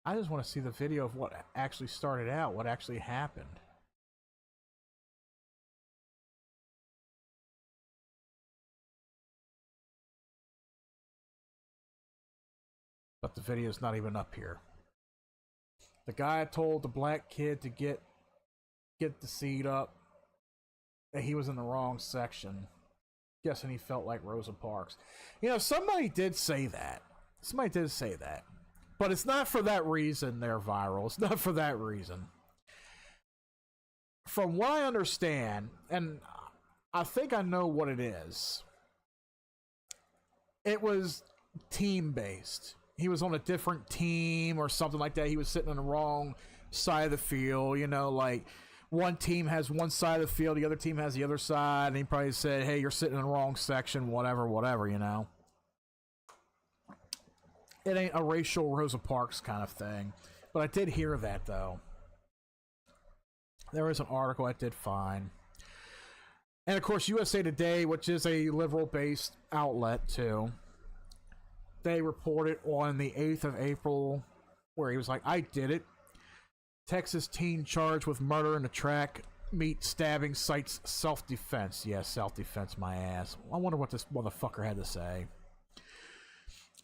I just want to see the video of what actually started out, what actually happened. But the video's not even up here. The guy told the black kid to get the seat up, and he was in the wrong section. Guessing he felt like Rosa Parks. You know, somebody did say that. Somebody did say that. But it's not for that reason they're viral. It's not for that reason. From what I understand, and I think I know what it is, it was team-based. He was on a different team or something like that. He was sitting on the wrong side of the field, you know, like one team has one side of the field, the other team has the other side, and he probably said, hey, you're sitting in the wrong section, whatever, you know. It ain't a racial Rosa Parks kind of thing. But I did hear that, though. There was an article I did find. And, of course, USA Today, which is a liberal-based outlet, too, they reported on the 8th of April where he was like, I did it. Texas teen charged with murder in a track meet stabbing cites self-defense. Yeah, self-defense, my ass. I wonder what this motherfucker had to say.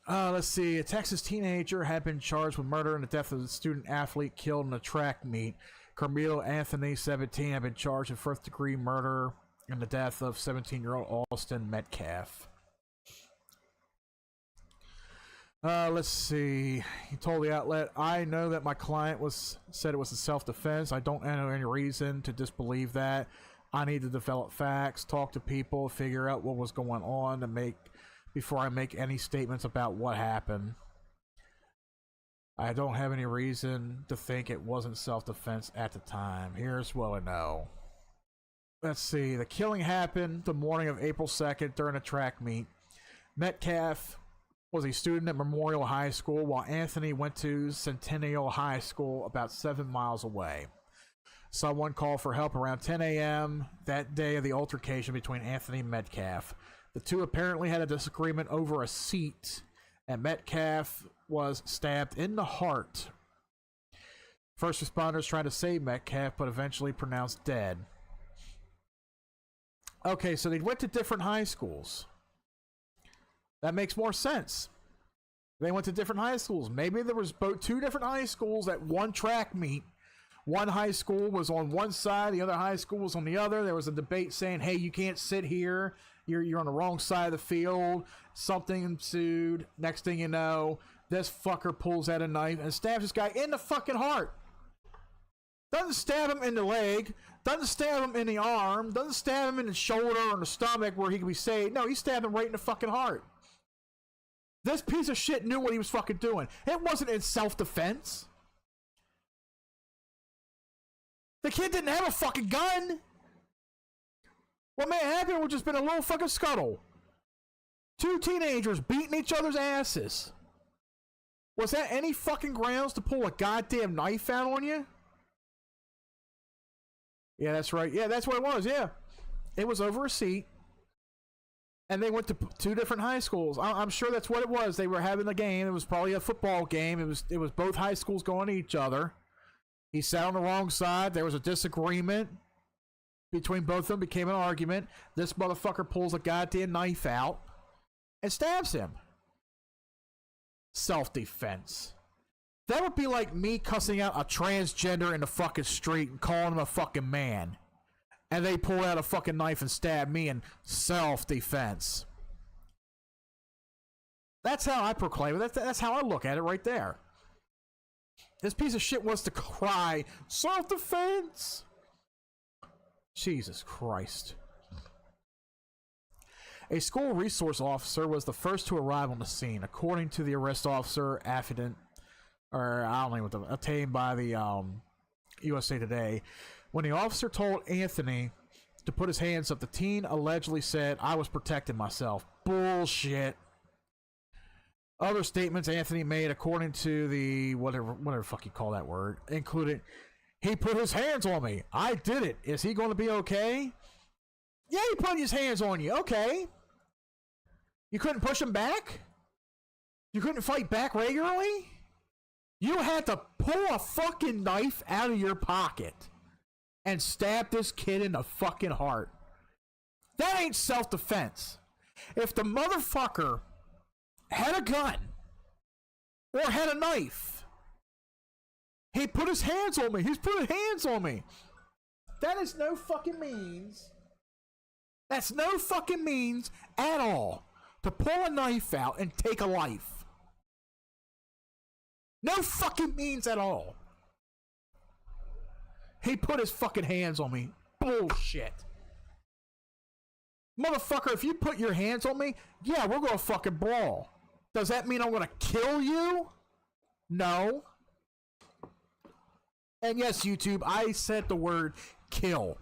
Let's see. A Texas teenager had been charged with murder and the death of a student athlete killed in a track meet. Carmelo Anthony, 17, had been charged with first-degree murder and the death of 17-year-old Austin Metcalf. Let's see. He told the outlet, "I know that my client said it was a self-defense. I don't know any reason to disbelieve that. I need to develop facts, talk to people, figure out what was going on before I make any statements about what happened. I don't have any reason to think it wasn't self-defense at the time. Here's what I know." Let's see. The killing happened the morning of April 2nd during a track meet. Metcalf was a student at Memorial High School, while Anthony went to Centennial High School about 7 miles away. Someone called for help around 10 a.m. that day of the altercation between Anthony and Metcalf. The two apparently had a disagreement over a seat, and Metcalf was stabbed in the heart. First responders tried to save Metcalf, but eventually pronounced dead. Okay, so they went to different high schools. That makes more sense. They went to different high schools. Maybe there was two different high schools at one track meet. One high school was on one side, the other high school was on the other. There was a debate saying, hey, you can't sit here. You're on the wrong side of the field. Something ensued. Next thing you know, this fucker pulls out a knife and stabs this guy in the fucking heart. Doesn't stab him in the leg. Doesn't stab him in the arm. Doesn't stab him in the shoulder or in the stomach where he could be saved. No, he stabbed him right in the fucking heart. This piece of shit knew what he was fucking doing. It wasn't in self-defense. The kid didn't have a fucking gun. What may have happened would just been a little fucking scuttle. Two teenagers beating each other's asses. Was that any fucking grounds to pull a goddamn knife out on you? Yeah, that's right. Yeah, that's what it was. Yeah. It was over a seat. And they went to two different high schools. I'm sure that's what it was. They were having a game. It was probably a football game. It was both high schools going to each other. He sat on the wrong side. There was a disagreement between both of them. Became an argument. This motherfucker pulls a goddamn knife out and stabs him. Self-defense. That would be like me cussing out a transgender in the fucking street and calling him a fucking man. And they pull out a fucking knife and stab me in self-defense. That's how I proclaim it. That's how I look at it right there. This piece of shit wants to cry, self-defense! Jesus Christ. A school resource officer was the first to arrive on the scene. According to the arrest officer affidavit, or I don't know what the obtained by the USA Today, when the officer told Anthony to put his hands up, the teen allegedly said, "I was protecting myself." Bullshit. Other statements Anthony made, according to the whatever fuck you call that word, included, "He put his hands on me. I did it. Is he going to be okay?" Yeah, he put his hands on you. Okay. You couldn't push him back? You couldn't fight back regularly? You had to pull a fucking knife out of your pocket and stab this kid in the fucking heart. That ain't self-defense. If the motherfucker had a gun or had a knife, he put his hands on me. He's put his hands on me. That is no fucking means. That's no fucking means at all to pull a knife out and take a life. No fucking means at all. He put his fucking hands on me. Bullshit. Motherfucker, if you put your hands on me, yeah, we're gonna fucking brawl. Does that mean I'm gonna kill you? No. And yes, YouTube, I said the word kill.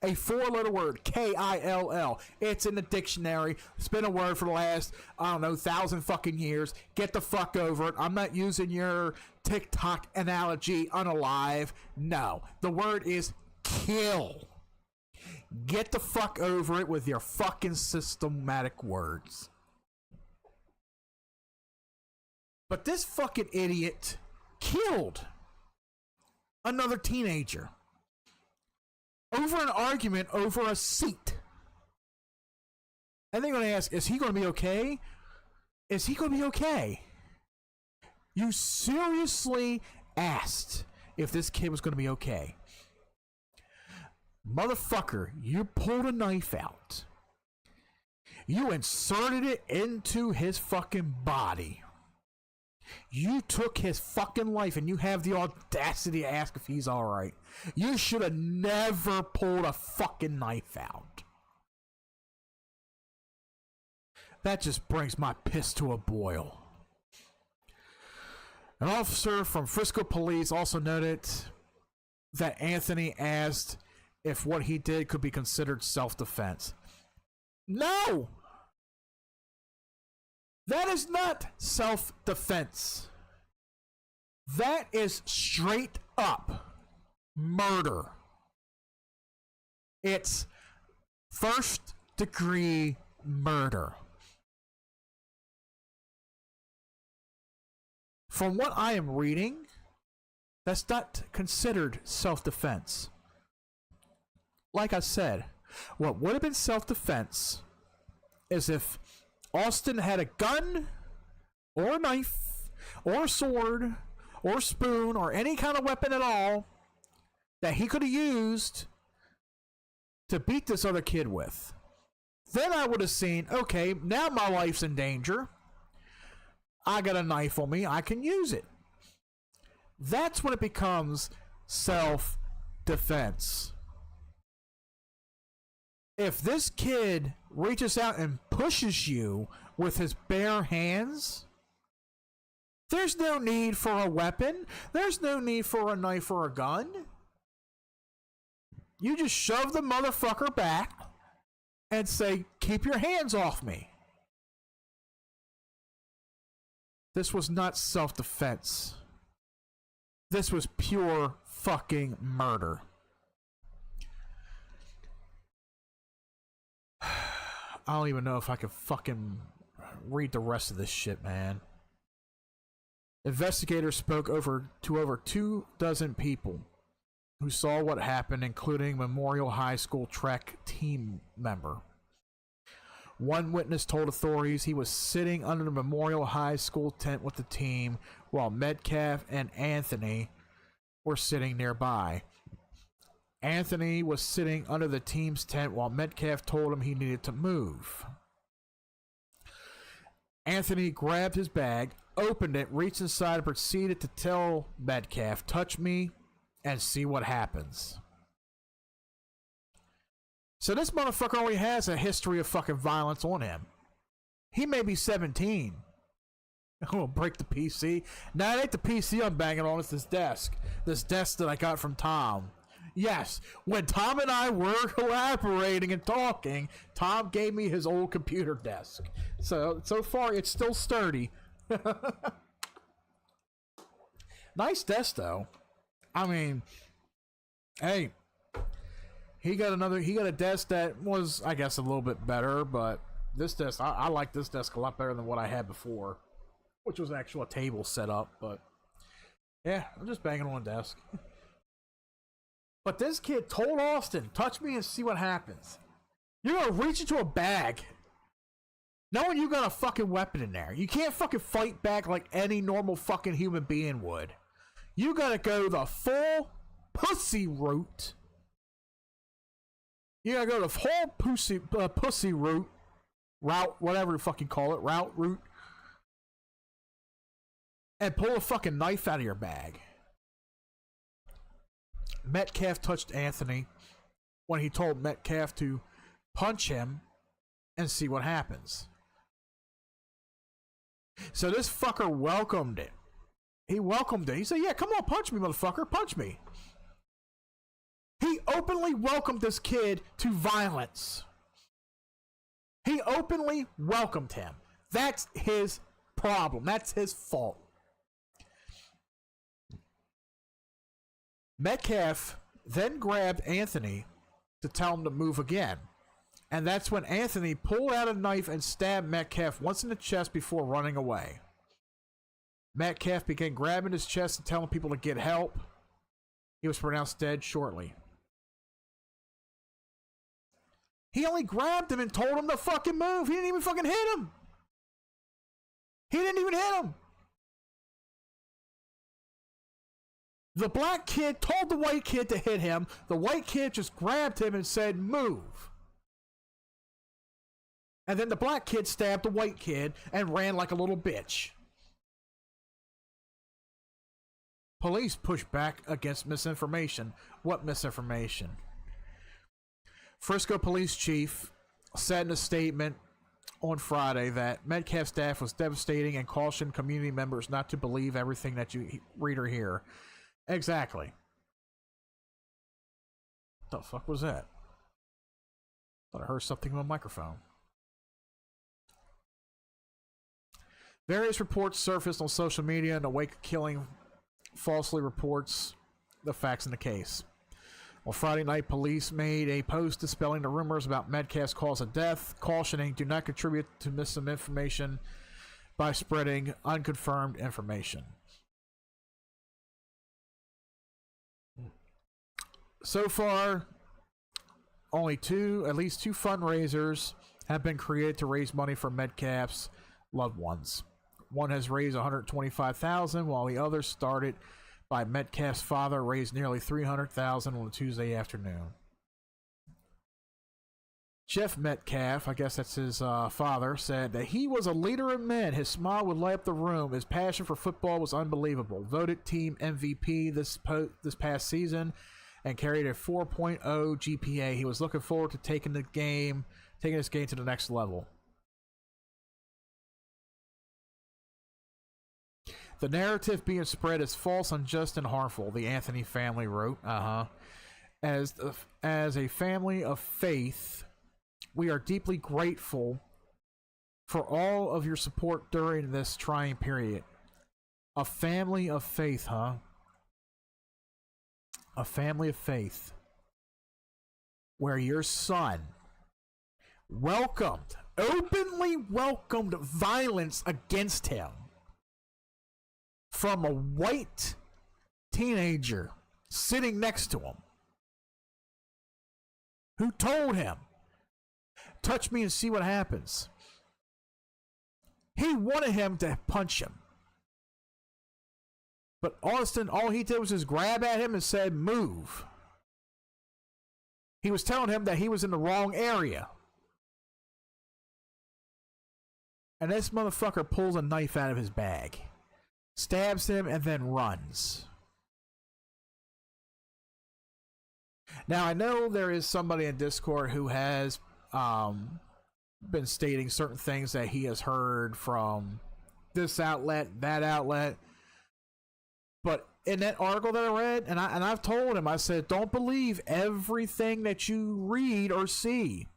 A 4-letter word, K-I-L-L. It's in the dictionary. It's been a word for the last, 1,000 fucking years. Get the fuck over it. I'm not using your TikTok analogy, unalive. No. The word is kill. Get the fuck over it with your fucking systematic words. But this fucking idiot killed another teenager over an argument over a seat. And they're going to ask, is he going to be okay? is he going to be okay? You seriously asked if this kid was going to be okay. Motherfucker, you pulled a knife out. You inserted it into his fucking body. You took his fucking life and you have the audacity to ask if he's alright. You should have never pulled a fucking knife out. That just brings my piss to a boil. An officer from Frisco Police also noted that Anthony asked if what he did could be considered self-defense. No! That is not self-defense. That is straight up murder. It's first-degree murder. From what I am reading, that's not considered self-defense. Like I said, what would have been self-defense is if Austin had a gun, or a knife, or a sword, or a spoon, or any kind of weapon at all that he could have used to beat this other kid with. Then I would have seen, okay, now my life's in danger. I got a knife on me, I can use it. That's when it becomes self-defense. If this kid reaches out and pushes you with his bare hands, there's no need for a weapon. There's no need for a knife or a gun. You just shove the motherfucker back and say, keep your hands off me. This was not self-defense. This was pure fucking murder. I don't even know if I can fucking read the rest of this shit, man. Investigators spoke to over 24 people who saw what happened, including Memorial High School track team member. One witness told authorities he was sitting under the Memorial High School tent with the team while Metcalf and Anthony were sitting nearby. Anthony was sitting under the team's tent while Metcalf told him he needed to move. Anthony grabbed his bag, opened it, reached inside, and proceeded to tell Metcalf, touch me and see what happens. So this motherfucker already has a history of fucking violence on him. He may be 17. I'm gonna break the PC. Now it ain't the PC I'm banging on, it's this desk. This desk that I got from Tom. Yes, when Tom and I were collaborating and talking, Tom gave me his old computer desk. So far it's still sturdy. Nice desk though. I mean, hey, he got a desk that was, I guess, a little bit better, but this desk, I like this desk a lot better than what I had before, which was actually a table set up, but yeah, I'm just banging on a desk. But this kid told Austin, touch me and see what happens. You're gonna reach into a bag knowing you got a fucking weapon in there. You can't fucking fight back like any normal fucking human being would. You gotta go the full pussy route. You gotta go the whole pussy route, whatever you fucking call it, route, and pull a fucking knife out of your bag. Metcalf touched Anthony when he told Metcalf to punch him and see what happens. So this fucker welcomed it. He welcomed it. He said, yeah, come on, punch me, motherfucker, punch me. He openly welcomed this kid to violence. He openly welcomed him. That's his problem. That's his fault. Metcalf then grabbed Anthony to tell him to move again. And that's when Anthony pulled out a knife and stabbed Metcalf once in the chest before running away. Metcalf began grabbing his chest and telling people to get help. He was pronounced dead shortly. He only grabbed him and told him to fucking move. He didn't even fucking hit him. He didn't even hit him. The black kid told the white kid to hit him. The white kid just grabbed him and said, move. And then the black kid stabbed the white kid and ran like a little bitch. Police push back against misinformation. What misinformation? Frisco Police Chief said in a statement on Friday that Metcalf staff was devastating and cautioned community members not to believe everything that you read or hear. Exactly. What the fuck was that? Thought I heard something on my microphone. Various reports surfaced on social media in the wake of killing falsely reports the facts in the case. On Friday night, police made a post dispelling the rumors about Metcalf's cause of death, cautioning do not contribute to misinformation by spreading unconfirmed information. So far, at least two fundraisers have been created to raise money for Metcalf's loved ones. One has raised $125,000, while the other, started by Metcalf's father, raised nearly $300,000 on a Tuesday afternoon. Jeff Metcalf, I guess that's his father, said that he was a leader of men. His smile would light up the room. His passion for football was unbelievable. Voted team MVP this past season and carried a 4.0 GPA. He was looking forward to taking this game to the next level. The narrative being spread is false, unjust, and harmful, the Anthony family wrote. As a family of faith, we are deeply grateful for all of your support during this trying period. A family of faith, huh? A family of faith. Where your son openly welcomed violence against him from a white teenager sitting next to him, who told him, touch me and see what happens. He wanted him to punch him. But Austin, all he did was just grab at him and said, move. He was telling him that he was in the wrong area. And this motherfucker pulls a knife out of his bag, stabs him, and then runs. Now, I know there is somebody in Discord who has been stating certain things that he has heard from this outlet, that outlet. But in that article that I read, and I've told him, I said, don't believe everything that you read or see.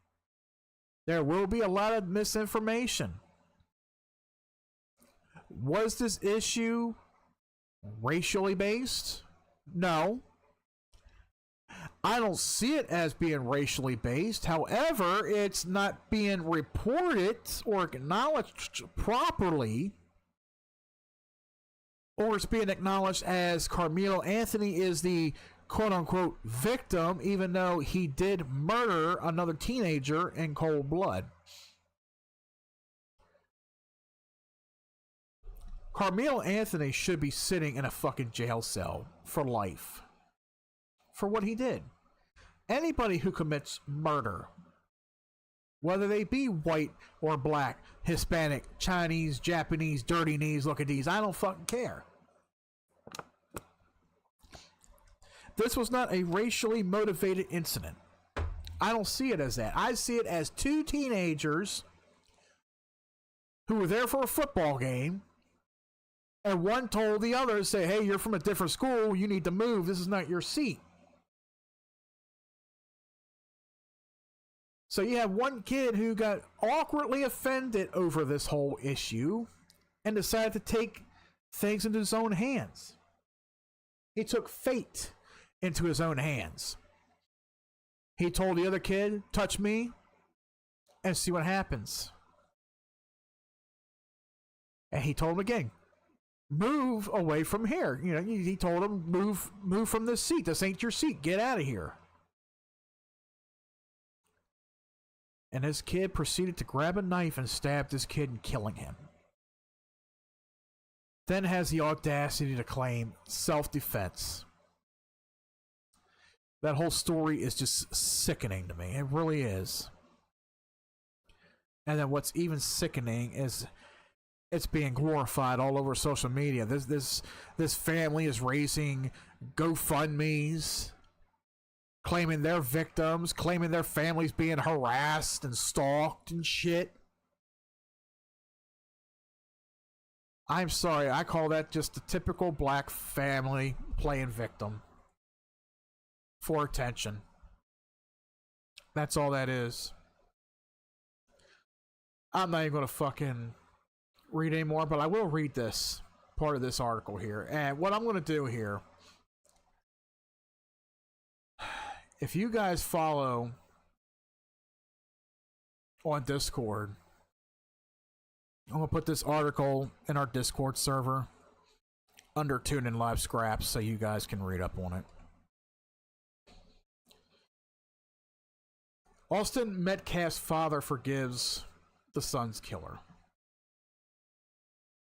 There will be a lot of misinformation. Was this issue racially based? No. I don't see it as being racially based. However, it's not being reported or acknowledged properly, or it's being acknowledged as Carmelo Anthony is the quote-unquote victim, even though he did murder another teenager in cold blood. Carmelo Anthony should be sitting in a fucking jail cell for life for what he did. Anybody who commits murder, whether they be white or black, Hispanic, Chinese, Japanese, dirty knees, look at these, I don't fucking care. This was not a racially motivated incident. I don't see it as that. I see it as two teenagers who were there for a football game, and one told the other, say, hey, you're from a different school, you need to move, this is not your seat. So you have one kid who got awkwardly offended over this whole issue and decided to take things into his own hands. He took fate into his own hands. He told the other kid, touch me and see what happens. And he told him again, move away from here. You know, he told him, move from this seat. This ain't your seat. Get out of here. And this kid proceeded to grab a knife and stab this kid, killing him. then has the audacity to claim self-defense. That whole story is just sickening to me. It really is. And then what's even sickening is it's being glorified all over social media. This family is raising GoFundMes, claiming they're victims, claiming their families being harassed and stalked and shit. I'm sorry, I call that just a typical black family playing victim for attention. That's all that is. I'm not even going to fucking read anymore, but I will read this part of this article here. And what I'm going to do here, if you guys follow on Discord, I'm going to put this article in our Discord server under TuneIn Live Scraps so you guys can read up on it. Austin Metcalf's father forgives the son's killer.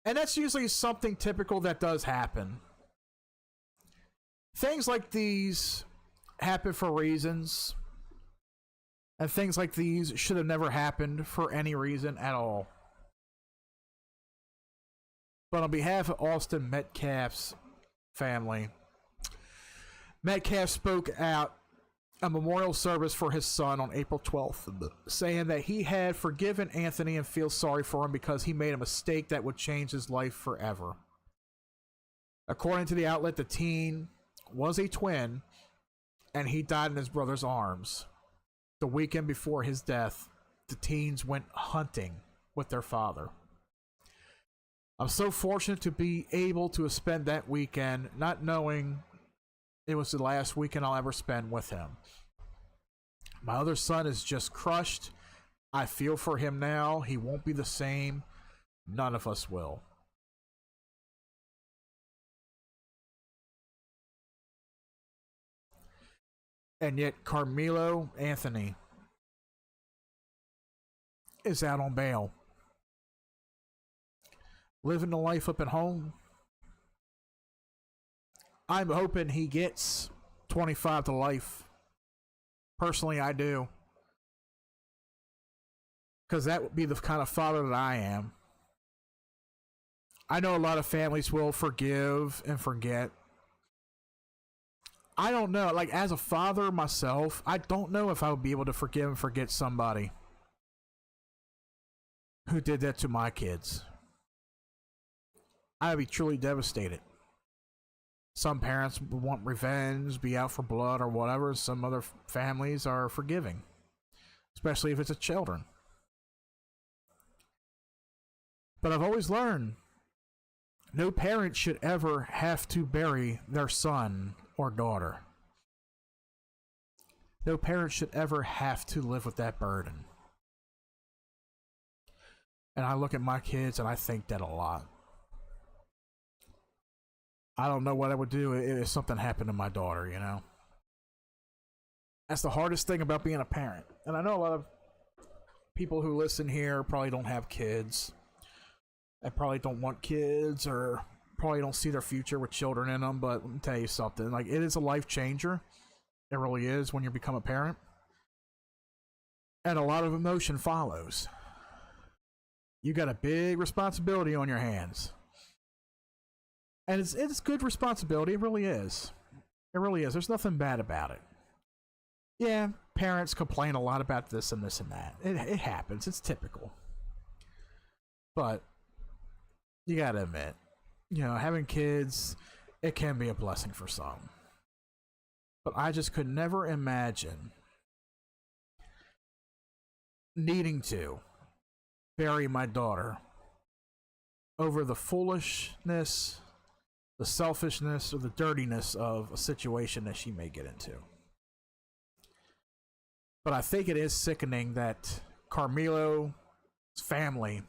And that's usually something typical that does happen. Things like these happen for reasons. And things like these should have never happened for any reason at all. But on behalf of Austin Metcalf's family, Metcalf spoke out a memorial service for his son on April 12th, saying that he had forgiven Anthony and feels sorry for him because he made a mistake that would change his life forever. According to the outlet, the teen was a twin, and he died in his brother's arms. The weekend before his death, the teens went hunting with their father. I'm so fortunate to be able to spend that weekend not knowing it was the last weekend I'll ever spend with him. My other son is just crushed. I feel for him now. He won't be the same. None of us will. And yet Carmelo Anthony is out on bail, living the life up at home. I'm hoping he gets 25 to life. Personally, I do. Because that would be the kind of father that I am. I know a lot of families will forgive and forget. I don't know. Like, as a father myself, I don't know if I would be able to forgive and forget somebody who did that to my kids. I would be truly devastated. Some parents want revenge, be out for blood or whatever. Some other families are forgiving, especially if it's a children. But I've always learned no parent should ever have to bury their son or daughter. No parent should ever have to live with that burden. And I look at my kids and I think that a lot. I don't know what I would do if something happened to my daughter, you know? That's the hardest thing about being a parent. And I know a lot of people who listen here probably don't have kids. They probably don't want kids or probably don't see their future with children in them. But let me tell you something. Like, it is a life changer. It really is when you become a parent. And a lot of emotion follows. You got a big responsibility on your hands. And it's good responsibility. It really is. It really is. There's nothing bad about it. Yeah, parents complain a lot about this and this and that. It happens. It's typical. But you gotta admit, you know, having kids, it can be a blessing for some. But I just could never imagine needing to bury my daughter over the foolishness, the selfishness, or the dirtiness of a situation that she may get into. But I think it is sickening that Carmelo's family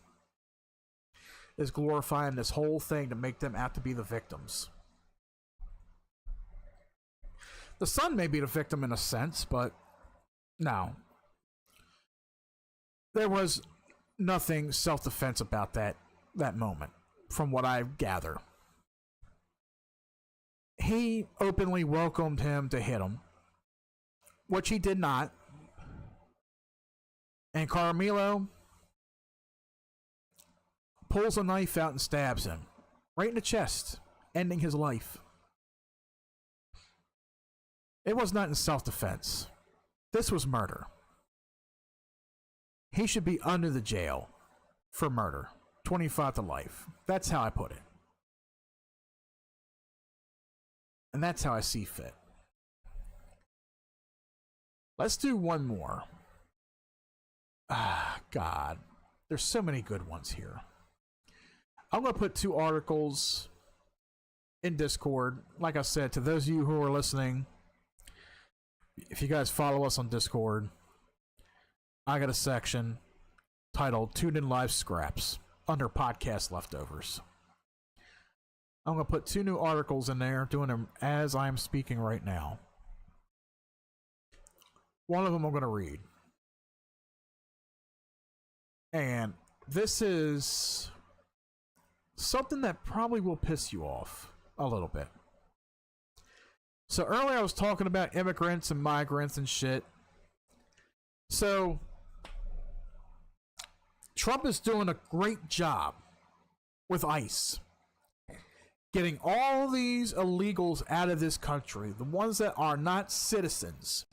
is glorifying this whole thing to make them out to be the victims. The son may be the victim in a sense, but no. There was nothing self-defense about that moment. from what I gather. He openly welcomed him to hit him, which he did not. And Carmelo pulls a knife out and stabs him right in the chest, ending his life. It was not in self-defense. This was murder. He should be under the jail for murder. 25 to life. That's how I put it. And that's how I see fit. Let's do one more. Ah, God. There's so many good ones here. I'm going to put 2 articles in Discord. Like I said, to those of you who are listening, if you guys follow us on Discord, I got a section titled Tuned In Live Scraps under Podcast Leftovers. I'm going to put 2 new articles in there, doing them as I'm speaking right now. One of them I'm going to read. And this is something that probably will piss you off a little bit. So earlier I was talking about immigrants and migrants and shit. So Trump is doing a great job with ICE, getting all these illegals out of this country, the ones that are not citizens.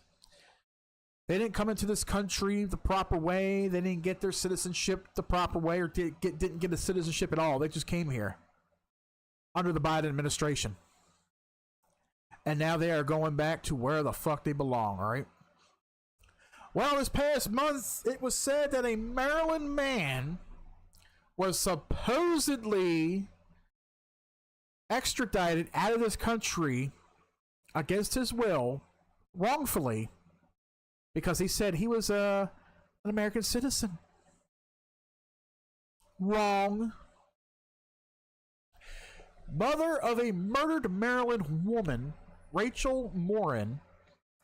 They didn't come into this country the proper way. They didn't get their citizenship the proper way, or didn't get a citizenship at all. They just came here under the Biden administration. And now they are going back to where the fuck they belong, all right? Well, this past month, it was said that a Maryland man was supposedly extradited out of this country against his will, wrongfully, because he said he was an American citizen. Wrong. Mother of a murdered Maryland woman, Rachel Morin,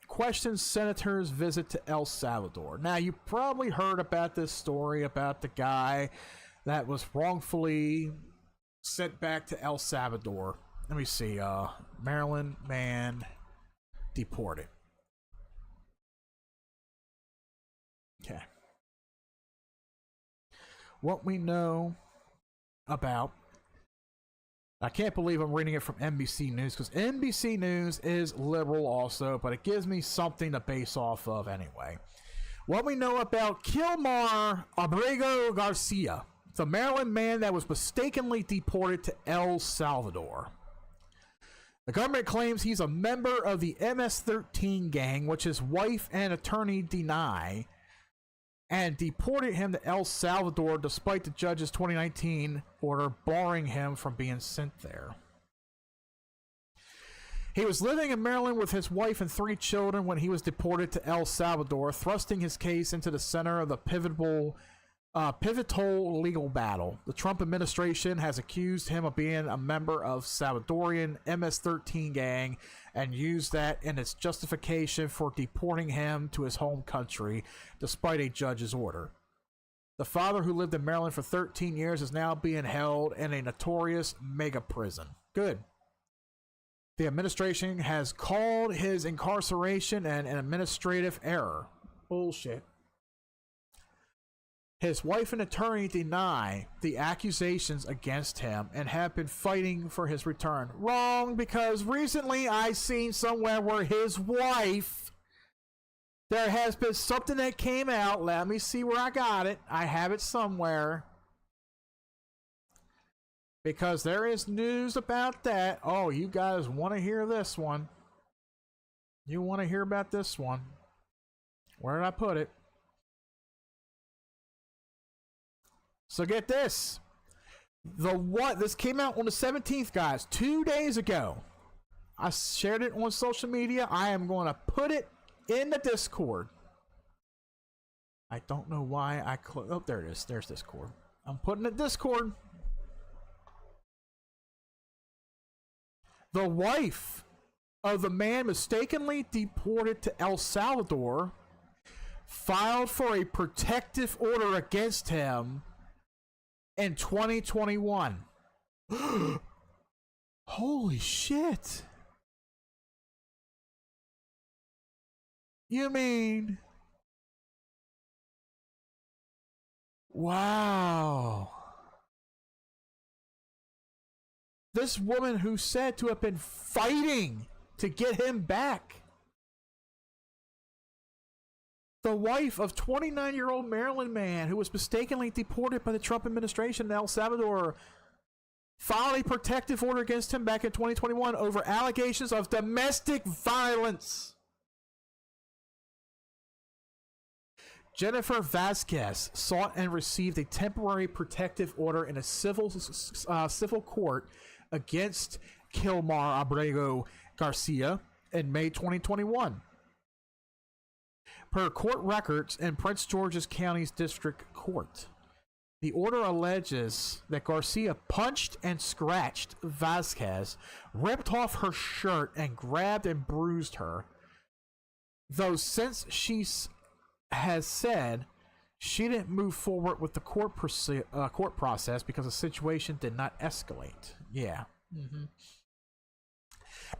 questions senator's visit to El Salvador. Now, you probably heard about this story about the guy that was wrongfully sent back to El Salvador. Let me see. Maryland man deported. Okay. What we know about... I can't believe I'm reading it from NBC News, because NBC News is liberal also, but it gives me something to base off of anyway. What we know about Kilmar Abrego Garcia, the Maryland man that was mistakenly deported to El Salvador. The government claims he's a member of the MS-13 gang, which his wife and attorney deny, and deported him to El Salvador despite the judge's 2019 order barring him from being sent there. He was living in Maryland with his wife and 3 children when he was deported to El Salvador, thrusting his case into the center of the pivotal legal battle. The Trump administration has accused him of being a member of Salvadorian MS-13 gang and used that in its justification for deporting him to his home country despite a judge's order. The father, who lived in Maryland for 13 years, is now being held in a notorious mega prison. Good. The administration has called his incarceration an administrative error. Bullshit. His wife and attorney deny the accusations against him and have been fighting for his return. Wrong, because recently I seen somewhere where his wife, there has been something that came out. Let me see where I got it. I have it somewhere. Because there is news about that. Oh, you guys want to hear this one. You want to hear about this one. Where did I put it? So get this. This came out on the 17th, guys, 2 days ago. I shared it on social media. I am going to put it in the Discord. I don't know why I oh, there it is. There's Discord. I'm putting it in Discord. The wife of the man mistakenly deported to El Salvador filed for a protective order against him in 2021. Holy shit. You mean... Wow. This woman who's said to have been fighting to get him back. The wife of 29-year-old Maryland man who was mistakenly deported by the Trump administration in El Salvador filed a protective order against him back in 2021 over allegations of domestic violence. Jennifer Vasquez sought and received a temporary protective order in a civil court against Kilmar Abrego Garcia in May 2021. Per court records in Prince George's County's District Court, the order alleges that Garcia punched and scratched Vasquez, ripped off her shirt, and grabbed and bruised her. Though since she has said she didn't move forward with the court process because the situation did not escalate. Yeah.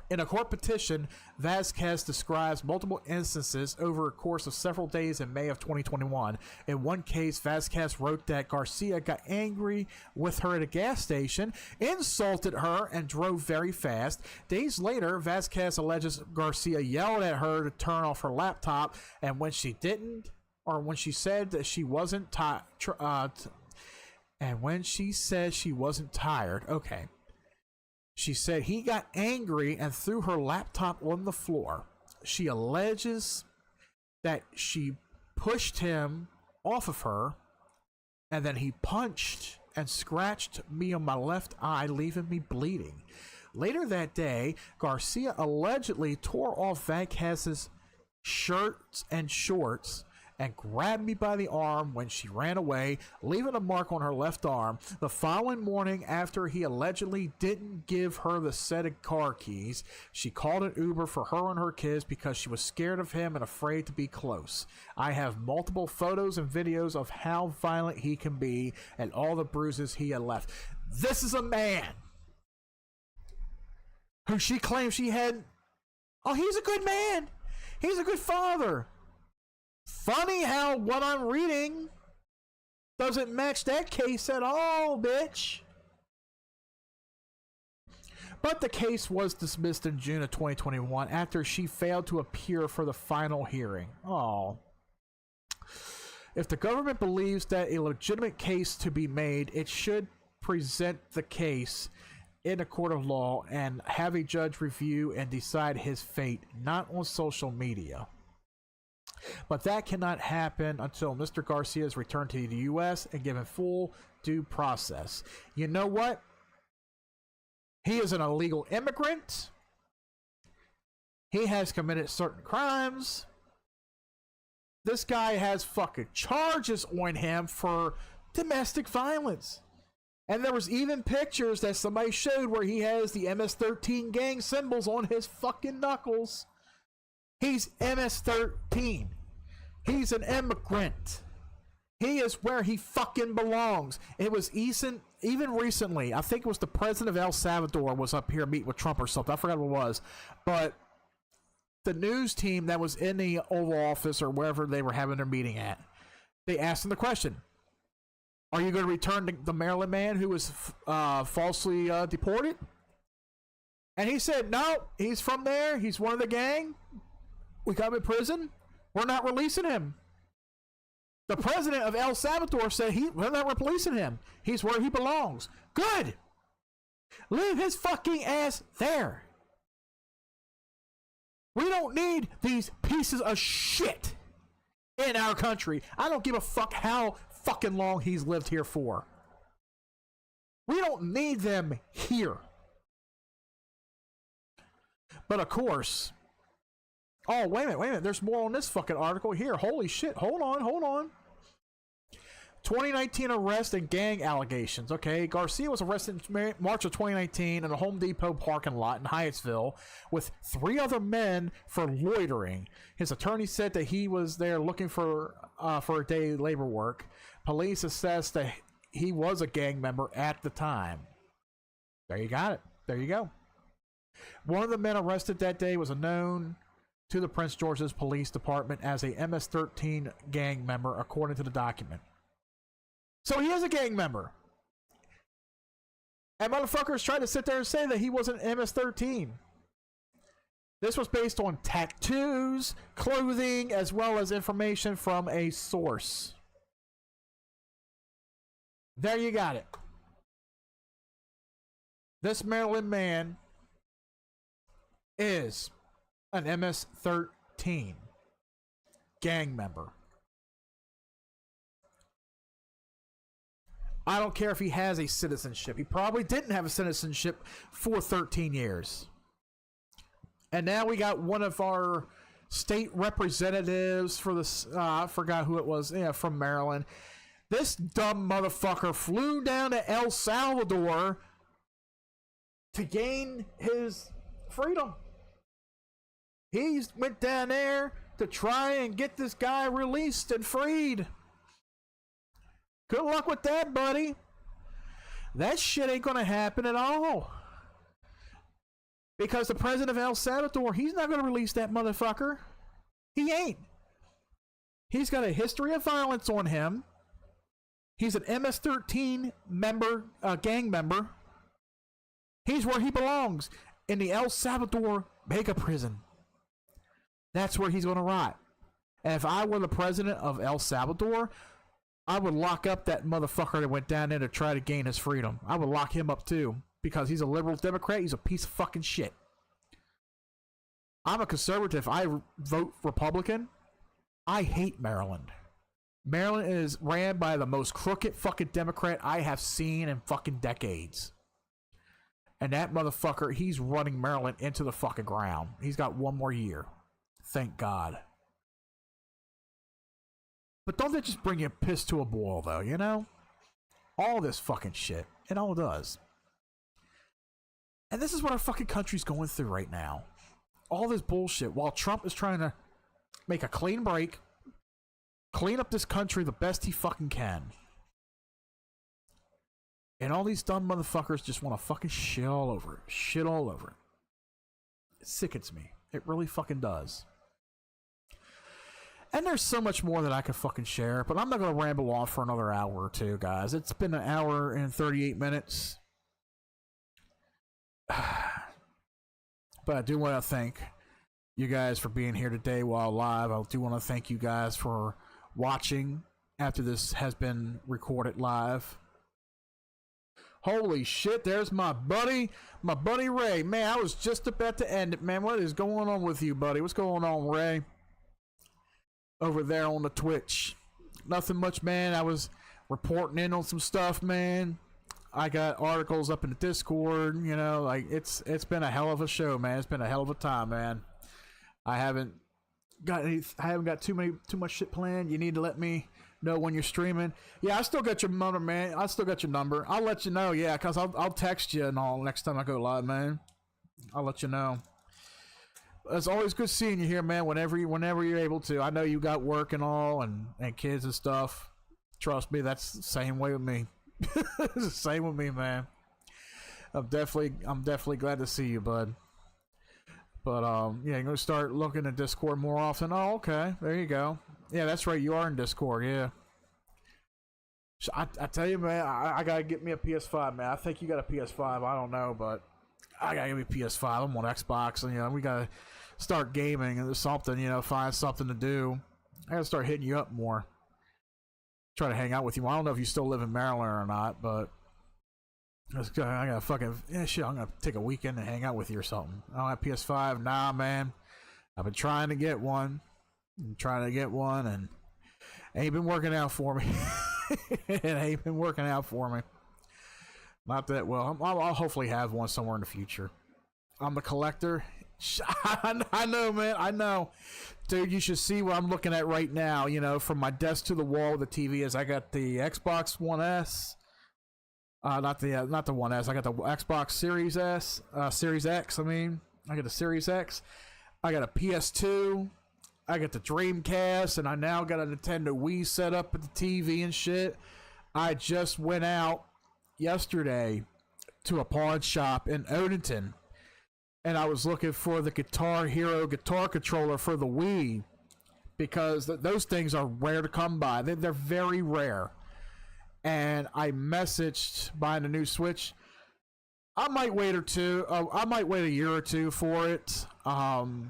In a court petition, Vasquez describes multiple instances over a course of several days in May of 2021. In one case, Vasquez wrote that Garcia got angry with her at a gas station, insulted her, and drove very fast. Days later, Vasquez alleges Garcia yelled at her to turn off her laptop, and when she didn't, or when she said that she wasn't tired, okay. She said he got angry and threw her laptop on the floor. She alleges that she pushed him off of her, and then he punched and scratched me on my left eye, leaving me bleeding. Later that day, Garcia allegedly tore off Vasquez's shirts and shorts and grabbed me by the arm when she ran away, leaving a mark on her left arm. The following morning, after he allegedly didn't give her the set of car keys, she called an Uber for her and her kids because she was scared of him and afraid to be close. I have multiple photos and videos of how violent he can be and all the bruises he had left. This is a man who she claims she had... Oh, he's a good man. He's a good father. Funny how what I'm reading doesn't match that case at all, bitch. But the case was dismissed in June of 2021 after she failed to appear for the final hearing. Oh. If the government believes that a legitimate case to be made, it should present the case in a court of law and have a judge review and decide his fate, not on social media. But that cannot happen until Mr. Garcia is returned to the U.S. and given full due process. You know what? He is an illegal immigrant. He has committed certain crimes. This guy has fucking charges on him for domestic violence. And there was even pictures that somebody showed where he has the MS-13 gang symbols on his fucking knuckles. He's MS-13. He's an immigrant. He is where he fucking belongs. It was even recently, I think it was the president of El Salvador was up here meeting with Trump or something. I forgot what it was. But the news team that was in the Oval Office or wherever they were having their meeting at, they asked him the question, are you going to return the Maryland man who was falsely deported? And he said, no, he's from there. He's one of the gang. We got him in prison. We're not releasing him. The president of El Salvador said we're not releasing him. He's where he belongs. Good. Leave his fucking ass there. We don't need these pieces of shit in our country. I don't give a fuck how fucking long he's lived here for. We don't need them here. But of course... Oh, wait a minute. There's more on this fucking article here. Holy shit. Hold on. 2019 arrest and gang allegations. Okay, Garcia was arrested in March of 2019 in a Home Depot parking lot in Hyattsville with 3 other men for loitering. His attorney said that he was there looking for a day labor work. Police assessed that he was a gang member at the time. There you got it. There you go. One of the men arrested that day was known to the Prince George's Police Department as a MS-13 gang member, according to the document. So he is a gang member. And motherfuckers tried to sit there and say that he wasn't MS-13. This was based on tattoos, clothing, as well as information from a source. There you got it. This Maryland man is an MS-13 gang member. I don't care if he has a citizenship. He probably didn't have a citizenship for 13 years. And now we got one of our state representatives for this, I forgot who it was, from Maryland. This dumb motherfucker flew down to El Salvador to gain his freedom. He went down there to try and get this guy released and freed. Good luck with that, buddy. That shit ain't gonna happen at all. Because the president of El Salvador, he's not gonna release that motherfucker. He ain't. He's got a history of violence on him. He's an MS-13 member, gang member. He's where he belongs, in the El Salvador mega prison. That's where he's gonna rot. And if I were the president of El Salvador, I would lock up that motherfucker that went down there to try to gain his freedom. I would lock him up too, because he's a liberal Democrat. He's a piece of fucking shit. I'm a conservative. I vote Republican. I hate Maryland. Maryland is ran by the most crooked fucking Democrat I have seen in fucking decades. And that motherfucker, he's running Maryland into the fucking ground. He's got one more year. Thank God. But don't they just bring your piss to a boil, though, you know? All this fucking shit. It all does. And this is what our fucking country's going through right now. All this bullshit. While Trump is trying to make a clean break, clean up this country the best he fucking can. And all these dumb motherfuckers just want to fucking shit all over it. Shit all over it. It sickens me. It really fucking does. And there's so much more that I could fucking share, but I'm not going to ramble on for another hour or two, guys. It's been an hour and 38 minutes. But I do want to thank you guys for being here today while live. I do want to thank you guys for watching after this has been recorded live. Holy shit, there's my buddy Ray. Man, I was just about to end it, man. What is going on with you, buddy? What's going on, Ray? Over there on the Twitch. Nothing much, man. I was reporting in on some stuff, man. I got articles up in the Discord, you know, like it's been a hell of a show, man. It's been a hell of a time, man. I haven't got too much shit planned. You need to let me know when you're streaming. Yeah, I still got your number, man. I still got your number. I'll let you know, yeah, cause I'll text you and all next time I go live, man. I'll let you know. It's always good seeing you here, man. Whenever you're able to. I know you got work and all, and kids and stuff. Trust me, that's the same way with me. It's the same with me, man. I'm definitely glad to see you, bud. But yeah, you're gonna start looking at Discord more often. Oh, okay, there you go. Yeah, that's right. You are in Discord, yeah. I tell you, man, I gotta get me a PS5, man. I think you got a PS5. I don't know, but I gotta get me a PS5. I'm on Xbox, and you know we gotta start gaming and something. You know, find something to do. I gotta start hitting you up more. Try to hang out with you. I don't know if you still live in Maryland or not, but I gotta fucking shit. I'm gonna take a weekend and hang out with you or something. I don't have PS5. Nah, man. I've been trying to get one. And ain't been working out for me. It ain't been working out for me. Not that well. I'll hopefully have one somewhere in the future. I'm the collector. I know, man. I know. Dude, you should see what I'm looking at right now. You know, from my desk to the wall of the TV is I got the Xbox One S. Not the One S. I got the Xbox Series S. Series X, I mean. I got the Series X. I got a PS2. I got the Dreamcast. And I now got a Nintendo Wii set up at the TV and shit. I just went out yesterday to a pawn shop in Odenton, and I was looking for the Guitar Hero guitar controller for the Wii, because those things are rare to come by. They're very rare. And I messaged buying a new Switch. I might wait a year or two for it. And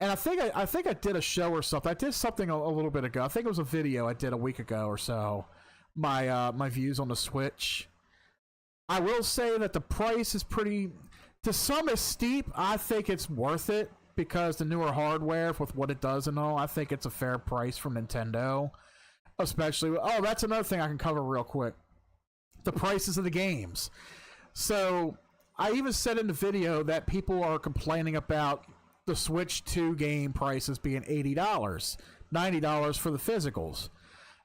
I think I did a show or something. I did something a little bit ago. I think it was a video I did a week ago or so. My views on the Switch. I will say that the price is pretty, to some is steep. I think it's worth it because the newer hardware with what it does and all. I think it's a fair price from Nintendo. Especially, that's another thing I can cover real quick. The prices of the games. So, I even said in the video that people are complaining about the Switch 2 game prices being $80, $90 for the physicals.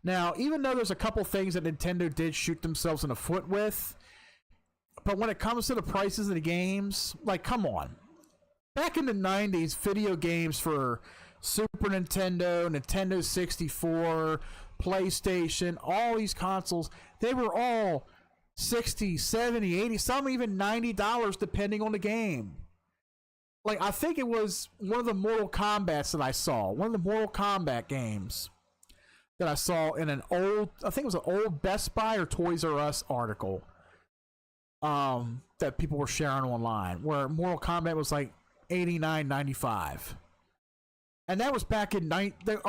Now, even though there's a couple things that Nintendo did shoot themselves in the foot with, but when it comes to the prices of the games, like, come on. Back in the 90s, video games for Super Nintendo, Nintendo 64, PlayStation, all these consoles, they were all $60, $70, $80, some even $90 depending on the game. Like, I think it was one of the Mortal Kombats that I saw, one of the Mortal Kombat games that I saw in an old, I think it was an old Best Buy or Toys R Us article that people were sharing online, where Mortal Kombat was like $89.95. And that was back in the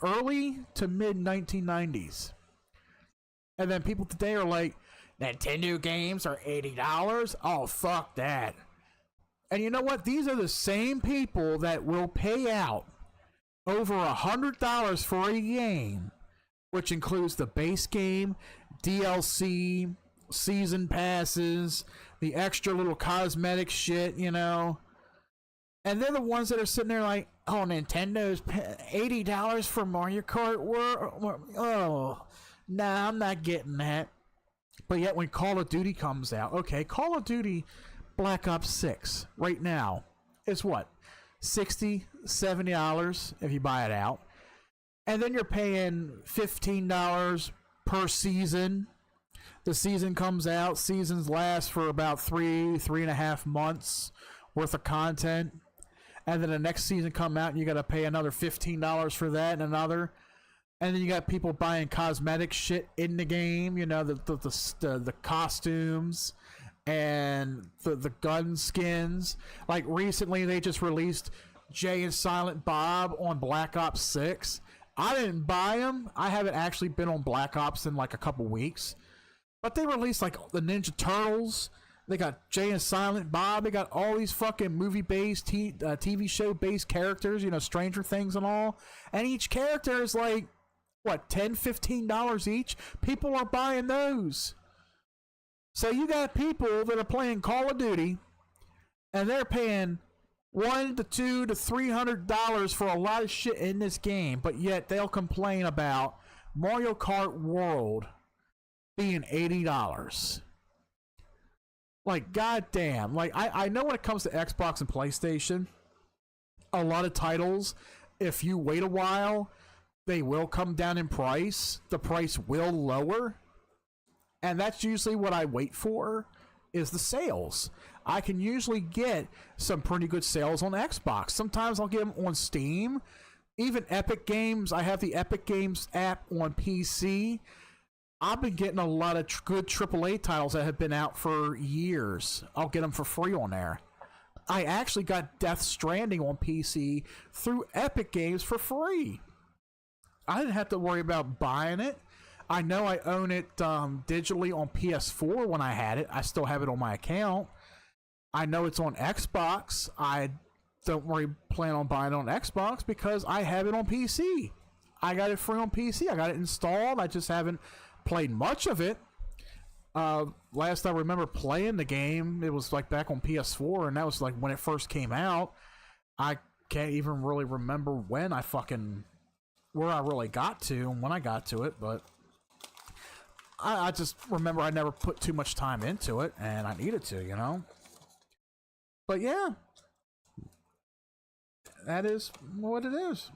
early to mid 1990s. And then people today are like, Nintendo games are $80? Oh, fuck that. And you know what? These are the same people that will pay out over $100 for a game, which includes the base game, DLC, season passes, the extra little cosmetic shit, you know. And they're the ones that are sitting there like, oh, Nintendo's $80 for Mario Kart World. Oh, nah, I'm not getting that. But yet when Call of Duty comes out, okay, Call of Duty Black Ops 6 right now is what? $60, $70 if you buy it out. And then you're paying $15 per season. The season comes out. Seasons last for about 3.5 months worth of content. And then the next season come out and you got to pay another $15 for that and another. And then you got people buying cosmetic shit in the game, you know, the costumes and the gun skins. Like recently they just released Jay and Silent Bob on Black Ops 6. I didn't buy them. I haven't actually been on Black Ops in like a couple weeks. But they released like the Ninja Turtles. They got Jay and Silent Bob. They got all these fucking movie-based, TV show-based characters, you know, Stranger Things and all. And each character is like, what, $10, $15 each? People are buying those. So you got people that are playing Call of Duty, and they're paying $100 to $200 to $300 for a lot of shit in this game, but yet they'll complain about Mario Kart World being $80. Like, goddamn. Like, I know when it comes to Xbox and PlayStation, a lot of titles, if you wait a while, they will come down in price. The price will lower. And that's usually what I wait for, is the sales. I can usually get some pretty good sales on Xbox. Sometimes I'll get them on Steam. Even Epic Games. I have the Epic Games app on PC. I've been getting a lot of good AAA titles that have been out for years. I'll get them for free on there. I actually got Death Stranding on PC through Epic Games for free. I didn't have to worry about buying it. I know I own it digitally on PS4 when I had it. I still have it on my account. I know it's on Xbox. I don't really plan on buying it on Xbox because I have it on PC. I got it free on PC. I got it installed. I just haven't played much of it. Last I remember playing the game, it was like back on PS4, and that was like when it first came out. I can't even really remember when where I really got to and when I got to it, but I just remember I never put too much time into it, and I needed to, you know? But yeah, that is what it is.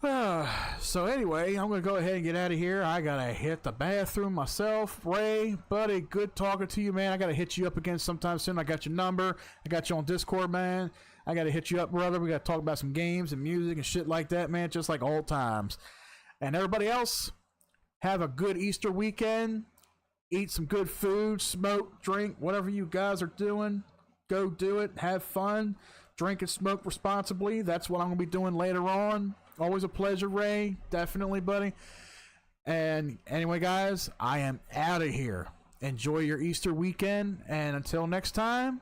So anyway, I'm going to go ahead and get out of here. I got to hit the bathroom myself. Ray, buddy, good talking to you, man. I got to hit you up again sometime soon. I got your number. I got you on Discord, man. I got to hit you up, brother. We got to talk about some games and music and shit like that, man, just like old times. And everybody else, have a good Easter weekend. Eat some good food, smoke, drink, whatever you guys are doing. Go do it. Have fun. Drink and smoke responsibly. That's what I'm going to be doing later on. Always a pleasure, Ray. Definitely, buddy. And anyway, guys, I am out of here. Enjoy your Easter weekend. And until next time,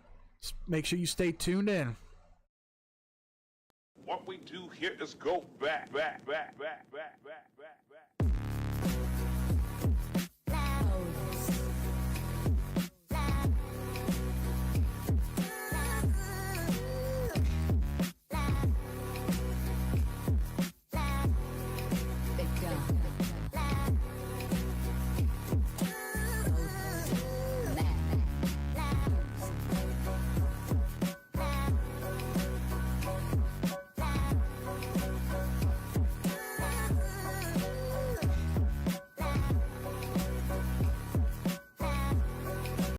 make sure you stay tuned in. What we do here is go back, back, back, back, back, back.